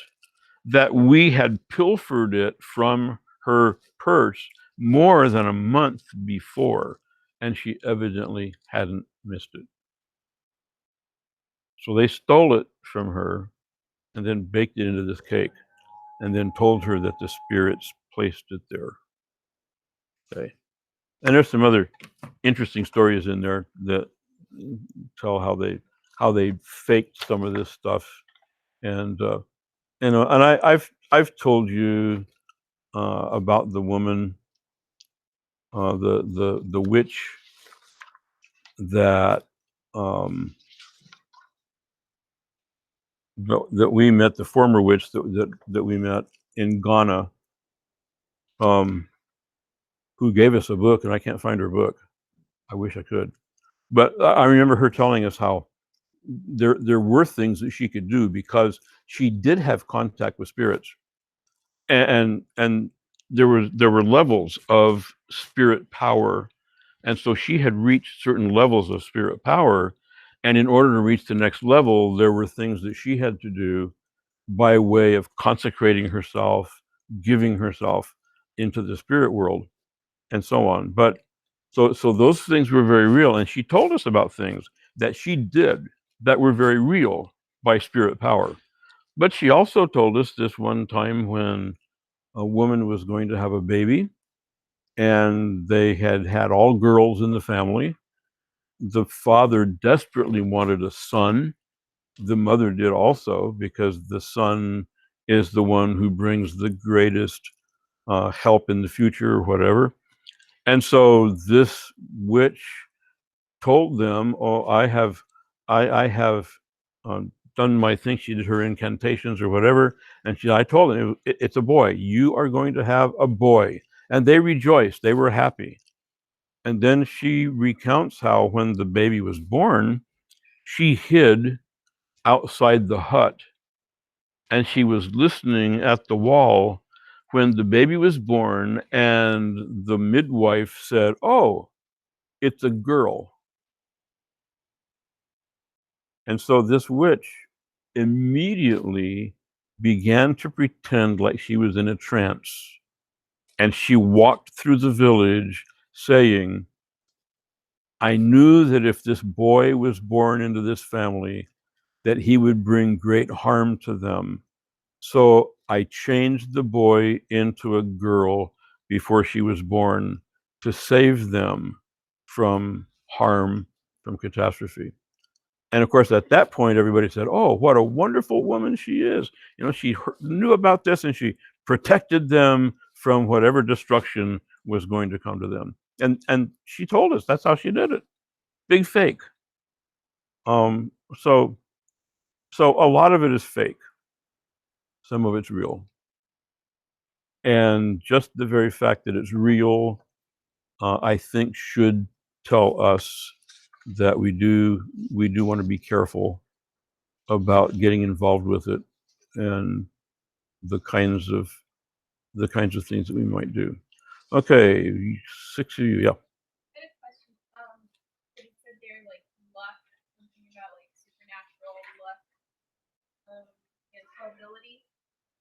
that we had pilfered it from her purse more than a month before, and she evidently hadn't missed it. So they stole it from her and then baked it into this cake and then told her that the spirits placed it there. Okay. And there's some other interesting stories in there that tell how they faked some of this stuff. And I've told you about the woman, the witch that that we met, the former witch that we met in Ghana, who gave us a book, and I can't find her book. I wish I could, but I remember her telling us how there were things that she could do because she did have contact with spirits, and there were levels of spirit power, and so she had reached certain levels of spirit power, and in order to reach the next level, there were things that she had to do by way of consecrating herself, giving herself into the spirit world, and so on. But so those things were very real, and she told us about things that she did that were very real by spirit power. But she also told us this one time when a woman was going to have a baby, and they had all girls in the family. The father desperately wanted a son. The mother did also, because the son is the one who brings the greatest help in the future or whatever. And so this witch told them, "Oh, I have done my thing." She did her incantations or whatever, and I told them, "It's a boy. You are going to have a boy, and they rejoiced. They were happy. And then she recounts how when the baby was born, she hid outside the hut, and she was listening at the wall when the baby was born, and the midwife said, "Oh, it's a girl." And so this witch immediately began to pretend like she was in a trance. And she walked through the village saying, "I knew that if this boy was born into this family, that he would bring great harm to them. So I changed the boy into a girl before she was born to save them from harm, from catastrophe." And of course, at that point, everybody said, "Oh, what a wonderful woman she is. You know, she knew about this and she protected them from whatever destruction was going to come to them." And she told us that's how she did it. Big fake. Um, so so a lot of it is fake. Some of it's real. And just the very fact that it's real, I think, should tell us that we do want to be careful about getting involved with it and the kinds of things that we might do. Okay, 6 of you, yeah. I had a question. It said there like luck, something about like supernatural luck, and probability.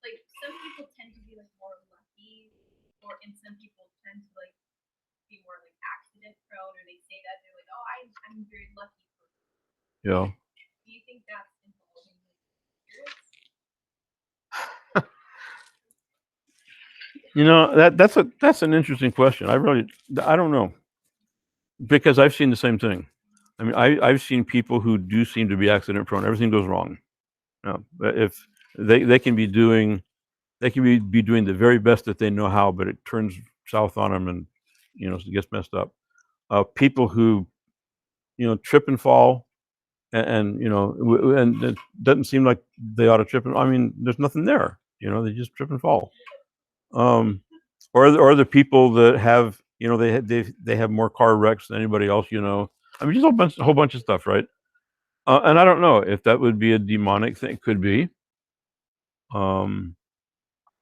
Like some people tend to be like more lucky, and some people tend to like be more like accident prone, or they say that they're like, oh, I'm very lucky. Yeah. Do you think that's involving like spirits? You know, that's an interesting question. I don't know, because I've seen the same thing. I mean, I've seen people who do seem to be accident prone. Everything goes wrong. You know, if they can be doing be doing the very best that they know how, but it turns south on them, and it gets messed up. People who trip and fall, and and it doesn't seem like they ought to trip. I mean, there's nothing there. They just trip and fall. Or the people that have they have more car wrecks than anybody else. I mean, just a whole bunch of stuff, right? And I don't know if that would be a demonic thing. Could be. Um,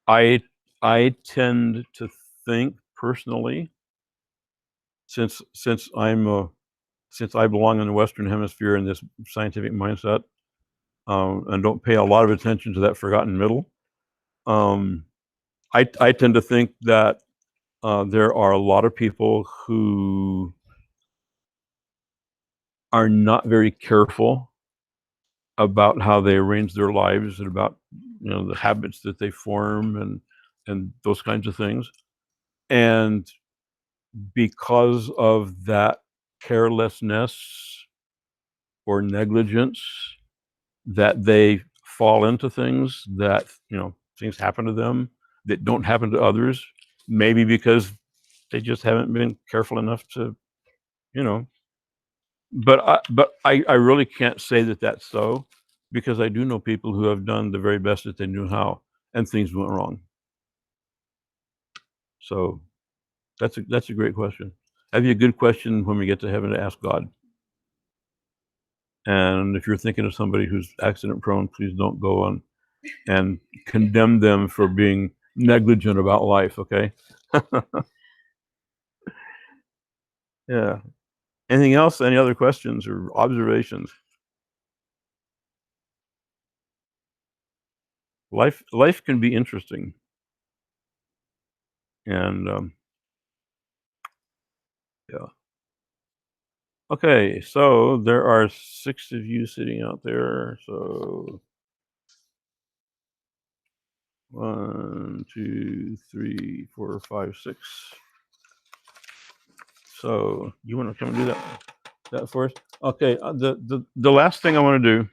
I I tend to think personally, since I belong in the Western Hemisphere in this scientific mindset, and don't pay a lot of attention to that forgotten middle. Um, I tend to think that there are a lot of people who are not very careful about how they arrange their lives and about the habits that they form and those kinds of things. And because of that carelessness or negligence, that they fall into things that things happen to them that don't happen to others, maybe because they just haven't been careful enough to you know but I really can't say that that's so, because I do know people who have done the very best that they knew how, and things went wrong. So that's a great question. That'd be a good question when we get to heaven to ask God. And if you're thinking of somebody who's accident prone, please don't go on and condemn them for being negligent about life, okay? Yeah. Anything else? Any other questions or observations? Life can be interesting. And yeah. Okay, so there are 6 of you sitting out there. So 1, 2, 3, 4, 5, 6. So you want to come and do that for us? Okay. The last thing I want to do,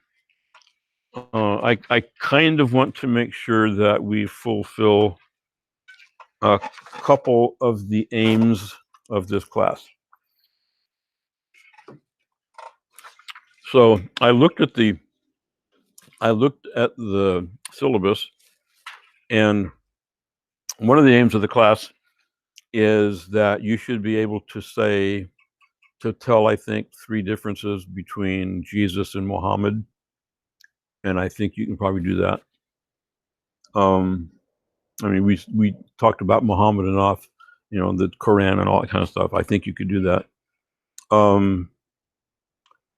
I kind of want to make sure that we fulfill a couple of the aims of this class. So I looked at the syllabus, and one of the aims of the class is that you should be able to tell, I think, 3 differences between Jesus and Muhammad, and I think you can probably do that. I mean, we talked about Muhammad enough, the Quran and all that kind of stuff. I think you could do that. And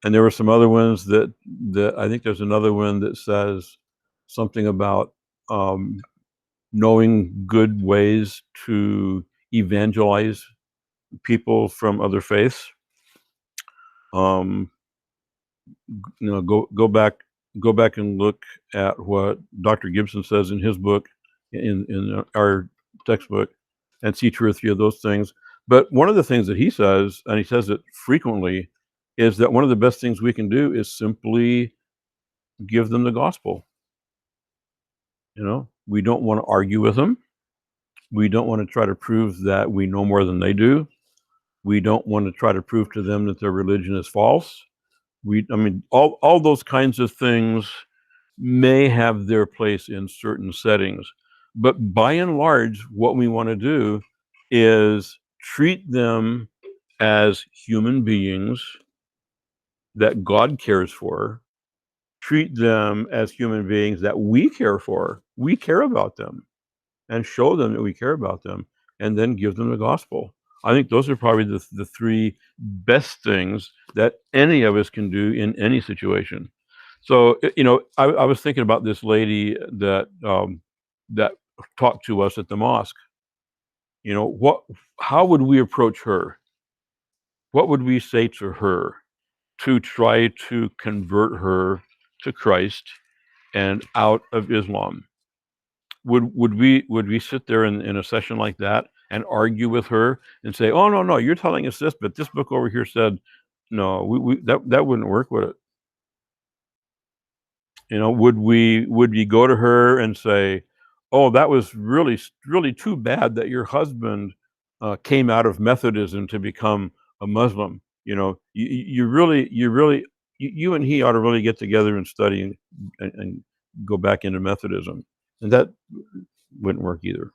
there were some other ones that I think there's another one that says something about knowing good ways to evangelize people from other faiths. Go back and look at what Dr. Gibson says in his book, in our textbook, and see 2 or 3 of those things. But one of the things that he says, and he says it frequently, is that one of the best things we can do is simply give them the gospel. We don't want to argue with them. We don't want to try to prove that we know more than they do. We don't want to try to prove to them that their religion is false. All those kinds of things may have their place in certain settings, but by and large, what we want to do is treat them as human beings that God cares for, treat them as human beings that we care for. We care about them, and show them that we care about them, and then give them the gospel. I think those are probably the 3 best things that any of us can do in any situation. So, I was thinking about this lady that talked to us at the mosque. How would we approach her? What would we say to her to try to convert her to Christ and out of Islam? Would we sit there in a session like that and argue with her and say, "Oh, no, you're telling us this, but this book over here said," no, that wouldn't work, would it? Would we go to her and say, "Oh, that was really really too bad that your husband came out of Methodism to become a Muslim. You and he ought to really get together and study and go back into Methodism." And that wouldn't work either.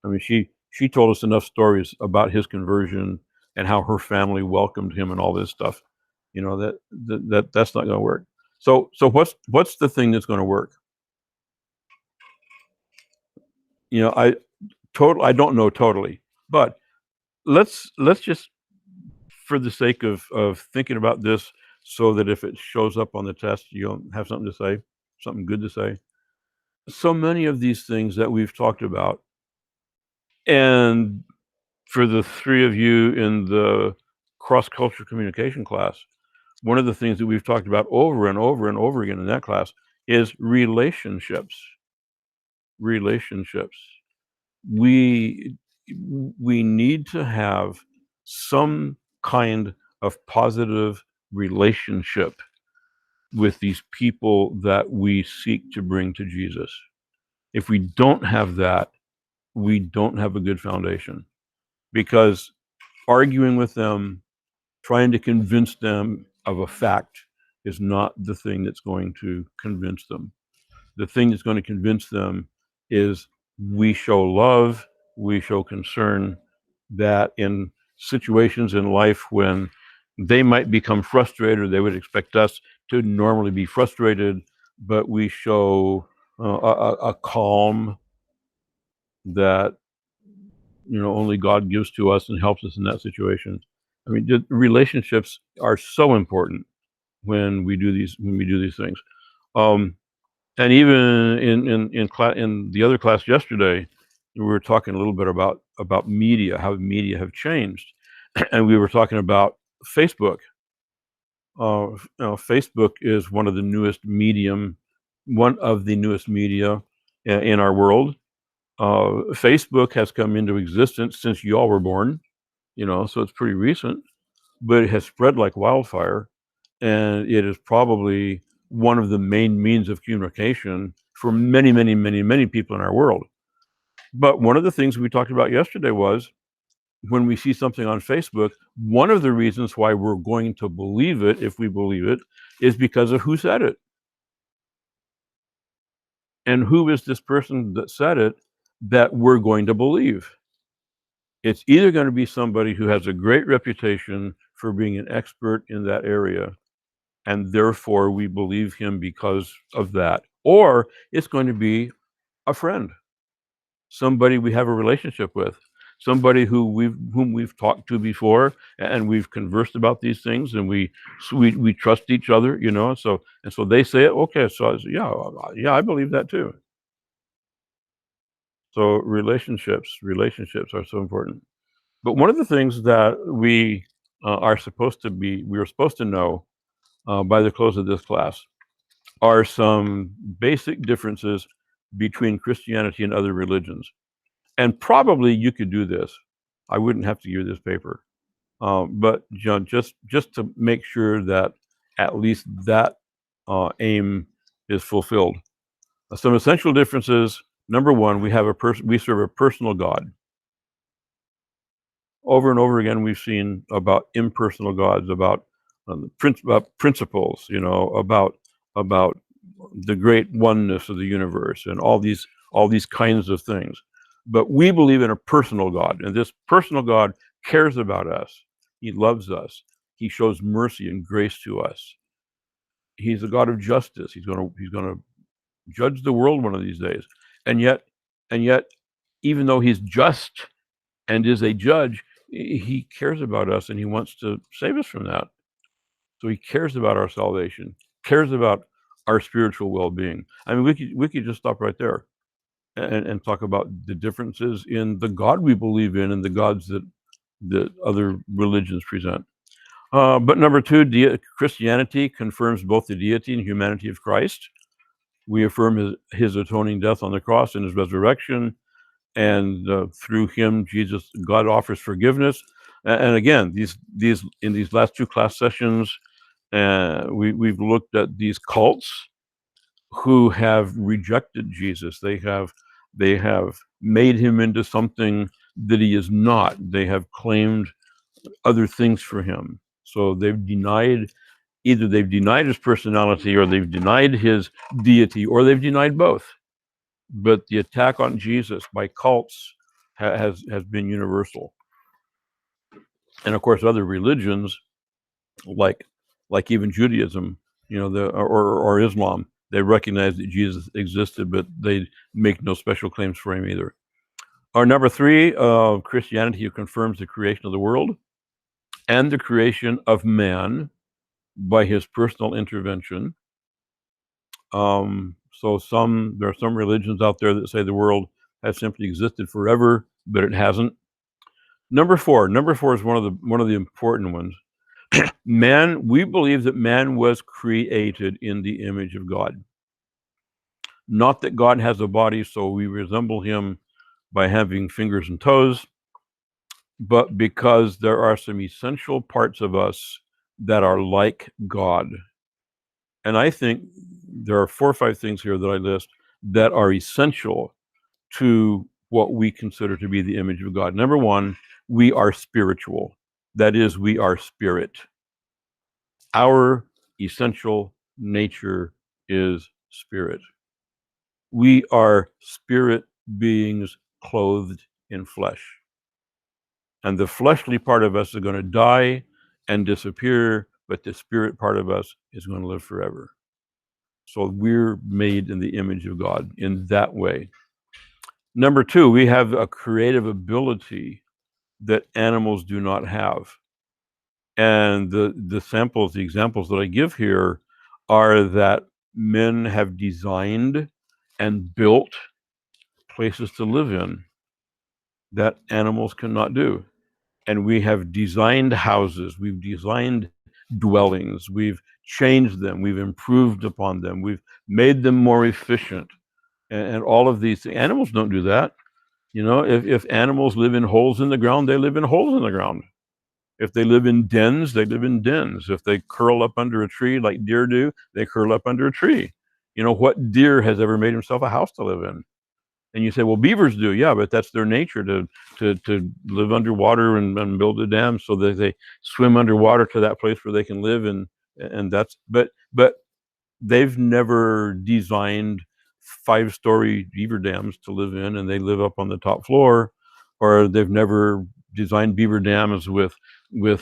I mean, she told us enough stories about his conversion and how her family welcomed him and all this stuff. That's not going to work. So what's the thing that's going to work? I don't know totally, but let's just, for the sake of thinking about this, so that if it shows up on the test, you'll have something to say, something good to say. So many of these things that we've talked about, and for the 3 of you in the cross-cultural communication class, one of the things that we've talked about over and over and over again in that class is relationships. Relationships. We need to have some kind of positive relationship with these people that we seek to bring to Jesus. If we don't have that, we don't have a good foundation, because arguing with them, trying to convince them of a fact, is not the thing that's going to convince them. The thing that's going to convince them is we show love, we show concern, that in situations in life when they might become frustrated, or they would expect us to normally be frustrated, but we show a calm that only God gives to us and helps us in that situation. I mean, the relationships are so important when we do these things. And even in the other class yesterday, we were talking a little bit about media, how media have changed, and we were talking about Facebook. Facebook is one of the newest media in our world. Facebook has come into existence since y'all were born, so it's pretty recent, but it has spread like wildfire, and it is probably one of the main means of communication for many, many, many, many people in our world. But one of the things we talked about yesterday was, when we see something on Facebook, one of the reasons why we're going to believe it, if we believe it, is because of who said it. And who is this person that said it that we're going to believe? It's either going to be somebody who has a great reputation for being an expert in that area, and therefore we believe him because of that, or it's going to be a friend, somebody we have a relationship with, somebody whom we've talked to before, and we've conversed about these things, and we trust each other, you know. So they say it. Okay, so yeah, I believe that too. So relationships are so important. But one of the things that we are supposed to be, we are supposed to know by the close of this class, are some basic differences between Christianity and other religions. And probably you could do this. I wouldn't have to give this paper, but John, just to make sure that at least that aim is fulfilled. Some essential differences. Number one, we serve a personal God. Over and over again, we've seen about impersonal gods, about principles, you know, about the great oneness of the universe, and all these kinds of things. But we believe in a personal God, and this personal God cares about us. He loves us. He shows mercy and grace to us. He's a God of justice. He's going to judge the world one of these days. And yet, even though he's just and is a judge, he cares about us, and he wants to save us from that. So he cares about our salvation, cares about our spiritual well-being. I mean, we could just stop right there and talk about the differences in the God we believe in and the gods that other religions present. But number two, Christianity confirms both the deity and humanity of Christ. We affirm his atoning death on the cross and his resurrection, and through him, God offers forgiveness. And again, in these last two class sessions, we've looked at these cults who have rejected Jesus. They have made him into something that he is not. They have claimed other things for him. So either they've denied his personality, or they've denied his deity, or they've denied both. But the attack on Jesus by cults has been universal. And of course, other religions, like even Judaism, you know, or Islam, they recognize that Jesus existed, but they make no special claims for him either. Our number three, Christianity confirms the creation of the world and the creation of man by his personal intervention. So there are some religions out there that say the world has simply existed forever, but it hasn't. Number four is one of the important ones. We believe that man was created in the image of God. Not that God has a body, so we resemble him by having fingers and toes, but because there are some essential parts of us that are like God. And I think there are 4 or 5 things here that I list that are essential to what we consider to be the image of God. Number one, we are spiritual. That is, we are spirit. Our essential nature is spirit. We are spirit beings clothed in flesh. And the fleshly part of us is going to die and disappear, but the spirit part of us is going to live forever. So we're made in the image of God in that way. Number two, we have a creative ability that animals do not have. And the examples that I give here are that men have designed and built places to live in that animals cannot do. And we have designed houses, we've designed dwellings, we've changed them, we've improved upon them, we've made them more efficient. And all of these things. Animals don't do that. You know, if animals live in holes in the ground, they live in holes in the ground. If they live in dens, they live in dens. If they curl up under a tree like deer do, they curl up under a tree. You know, what deer has ever made himself a house to live in? And you say, well, beavers do. Yeah, but that's their nature to live underwater and build a dam so that they swim underwater to that place where they can live. And that's, but they've never designed 5-story beaver dams to live in, and they live up on the top floor, or they've never designed beaver dams with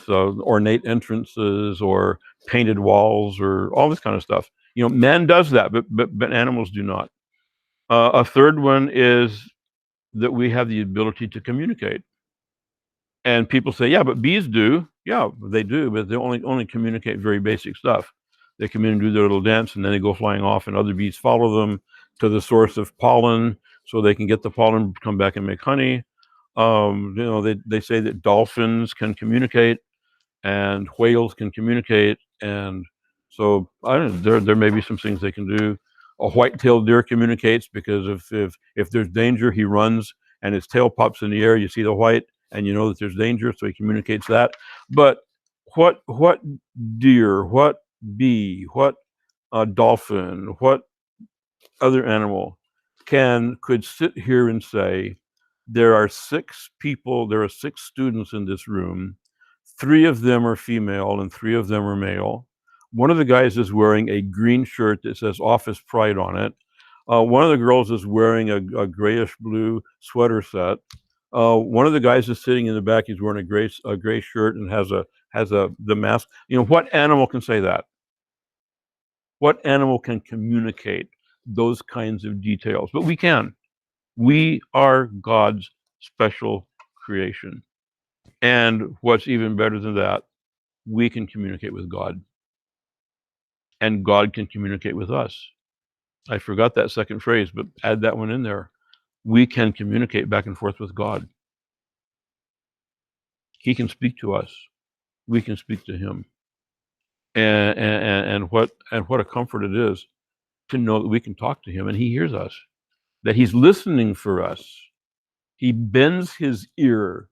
ornate entrances or painted walls or all this kind of stuff. You know, man does that, but animals do not. A third one is that we have the ability to communicate. And people say, yeah, but bees do. Yeah, they do, but they only communicate very basic stuff. They come in and do their little dance, and then they go flying off, and other bees follow them to the source of pollen, so they can get the pollen, come back and make honey. You know, they say that dolphins can communicate, and whales can communicate, and so I don't know, there may be some things they can do. A white-tailed deer communicates because if there's danger, he runs and his tail pops in the air. You see the white, and you know that there's danger, so he communicates that. But what deer, what bee, what dolphin, what other animal could sit here and say, there are 6 people, there are 6 students in this room. 3 of them are female and 3 of them are male. One of the guys is wearing a green shirt that says Office Pride on it. One of the girls is wearing a grayish blue sweater set. One of the guys is sitting in the back. He's wearing a gray shirt and has the mask. You know, what animal can say that? What animal can communicate those kinds of details? But we can. We are God's special creation. And what's even better than that, we can communicate with God. And God can communicate with us. I forgot that second phrase, but add that one in there. We can communicate back and forth with God. He can speak to us. We can speak to him. And what a comfort it is to know that we can talk to him and he hears us, that he's listening for us. He bends his ear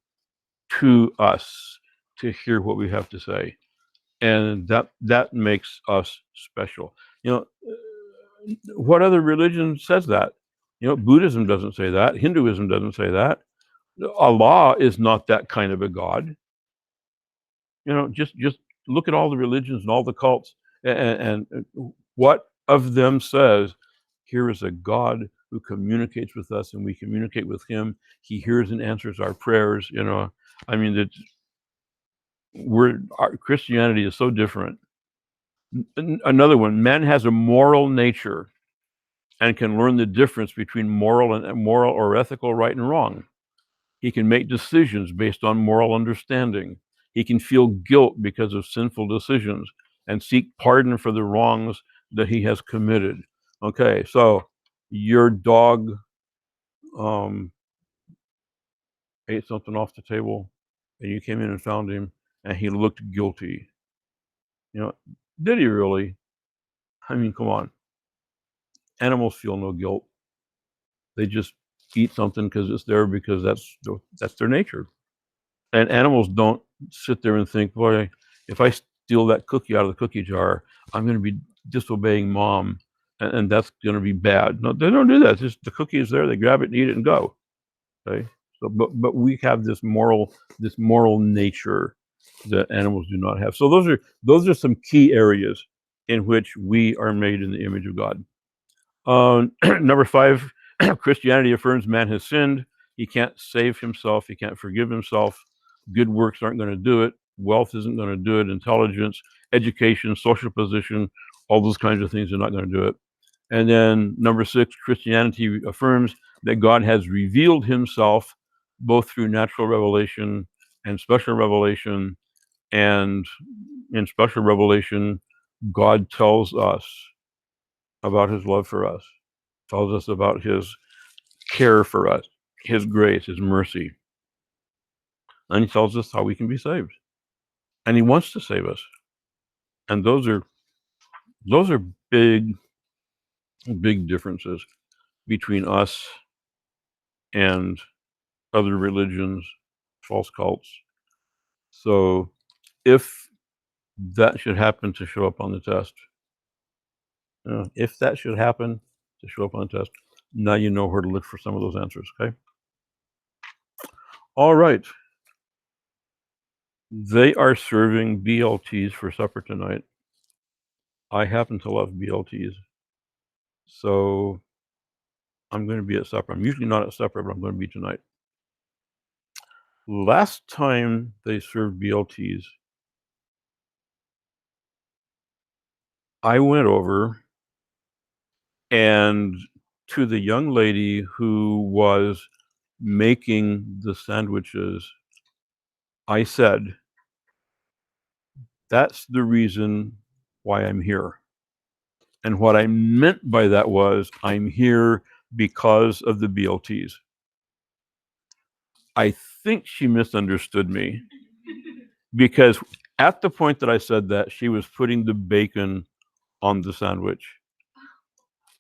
to us to hear what we have to say. And that makes us special. You know, what other religion says that? You know, Buddhism doesn't say that. Hinduism doesn't say that. Allah is not that kind of a God. You know, just look at all the religions and all the cults, and what of them says, here is a God who communicates with us, and we communicate with him. He hears and answers our prayers. You know, I mean, our Christianity is so different. Another one, man has a moral nature and can learn the difference between moral or ethical right and wrong. He can make decisions based on moral understanding. He can feel guilt because of sinful decisions and seek pardon for the wrongs that he has committed. Okay, so your dog ate something off the table and you came in and found him and he looked guilty. You know, did he really? I mean, come on. Animals feel no guilt. They just eat something because it's there, because that's their nature. And animals don't sit there and think, boy, if I steal that cookie out of the cookie jar, I'm going to be disobeying mom, and that's going to be bad. No, they don't do that. It's just the cookie is there. They grab it and eat it and go. Okay. So, but we have this moral nature that animals do not have. So those are some key areas in which we are made in the image of God. Number 5, Christianity affirms man has sinned. He can't save himself. He can't forgive himself. Good works aren't going to do it. Wealth isn't going to do it. Intelligence, education, social position, all those kinds of things are not going to do it. And then number 6, Christianity affirms that God has revealed himself both through natural revelation and special revelation. And in special revelation, God tells us about his love for us, tells us about his care for us, his grace, his mercy. And he tells us how we can be saved. And he wants to save us. And those are big differences between us and other religions, false cults. So if that should happen to show up on the test, if that should happen to show up on the test, now you know where to look for some of those answers, okay? All right. They are serving BLTs for supper tonight. I happen to love BLTs. So I'm going to be at supper. I'm usually not at supper, but I'm going to be tonight. last time they served BLTs, I went over and to the young lady who was making the sandwiches, I said, that's the reason why I'm here. And what I meant by that was, I'm here because of the BLTs. I think she misunderstood me, because at the point that I said that, she was putting the bacon on the sandwich.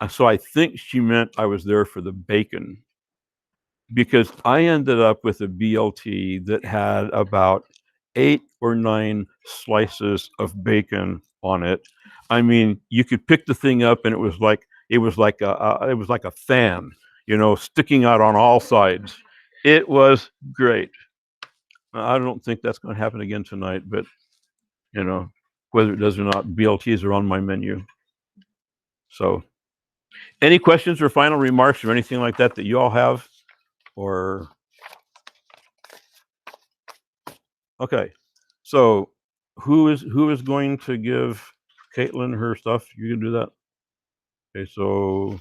So I think she meant I was there for the bacon, because I ended up with a BLT that had about 8 or 9 slices of bacon on it. I mean, you could pick the thing up and it was like a fan, sticking out on all sides. It was great. I don't think that's going to happen again tonight, but whether it does or not, BLTs are on my menu. So, any questions or final remarks or anything like that you all have? Or okay, so who is going to give Caitlin her stuff? You can do that. Okay, so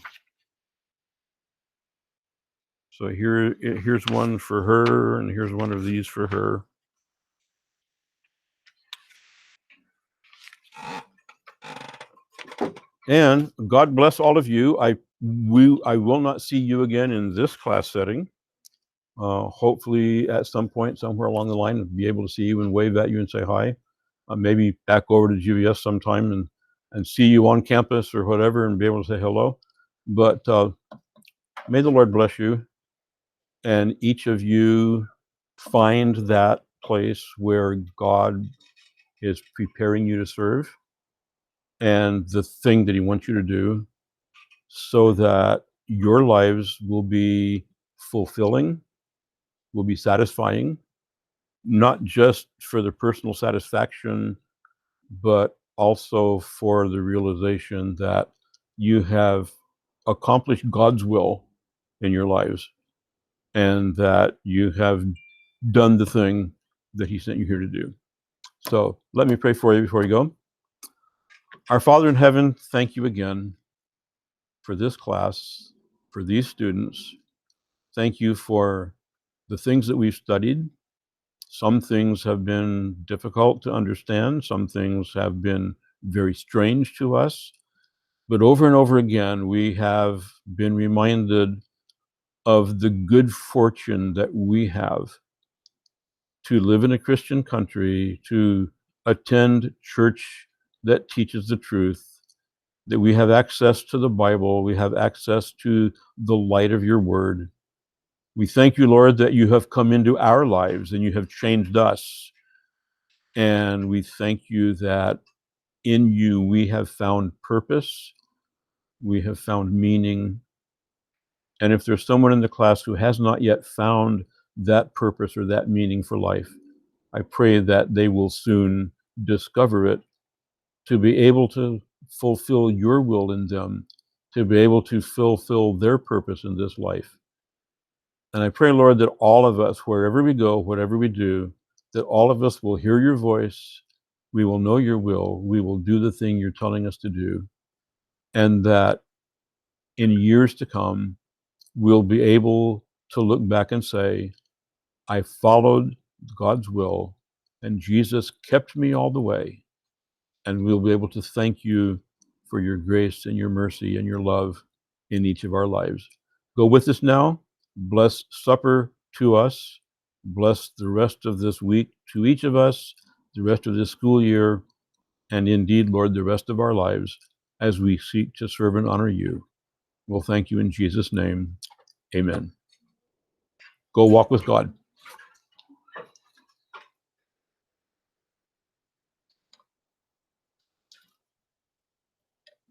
here's one for her, and here's one of these for her. And God bless all of you. I will not see you again in this class setting. Hopefully, at some point, somewhere along the line, I'll be able to see you and wave at you and say hi. Maybe back over to GBS sometime and see you on campus or whatever, and be able to say hello. But may the Lord bless you, and each of you find that place where God is preparing you to serve, and the thing that He wants you to do, so that your lives will be fulfilling, will be satisfying, not just for the personal satisfaction, but also for the realization that you have accomplished God's will in your lives, and that you have done the thing that He sent you here to do. So let me pray for you before you go. Our Father in heaven, thank you again for this class, for these students. Thank you for the things that we've studied. Some things have been difficult to understand. Some things have been very strange to us. But over and over again, we have been reminded of the good fortune that we have to live in a Christian country, to attend church that teaches the truth, that we have access to the Bible, we have access to the light of your word. We thank you, Lord, that you have come into our lives and you have changed us. And we thank you that in you we have found purpose, we have found meaning. And if there's someone in the class who has not yet found that purpose or that meaning for life, I pray that they will soon discover it, to be able to fulfill your will in them, to be able to fulfill their purpose in this life. And I pray, Lord, that all of us, wherever we go, whatever we do, that all of us will hear your voice, we will know your will, we will do the thing you're telling us to do, and that in years to come, we'll be able to look back and say, I followed God's will, and Jesus kept me all the way. And we'll be able to thank you for your grace and your mercy and your love in each of our lives. Go with us now. Bless supper to us. Bless the rest of this week to each of us, the rest of this school year, and indeed, Lord, the rest of our lives as we seek to serve and honor you. We'll thank you in Jesus' name. Amen. Go walk with God.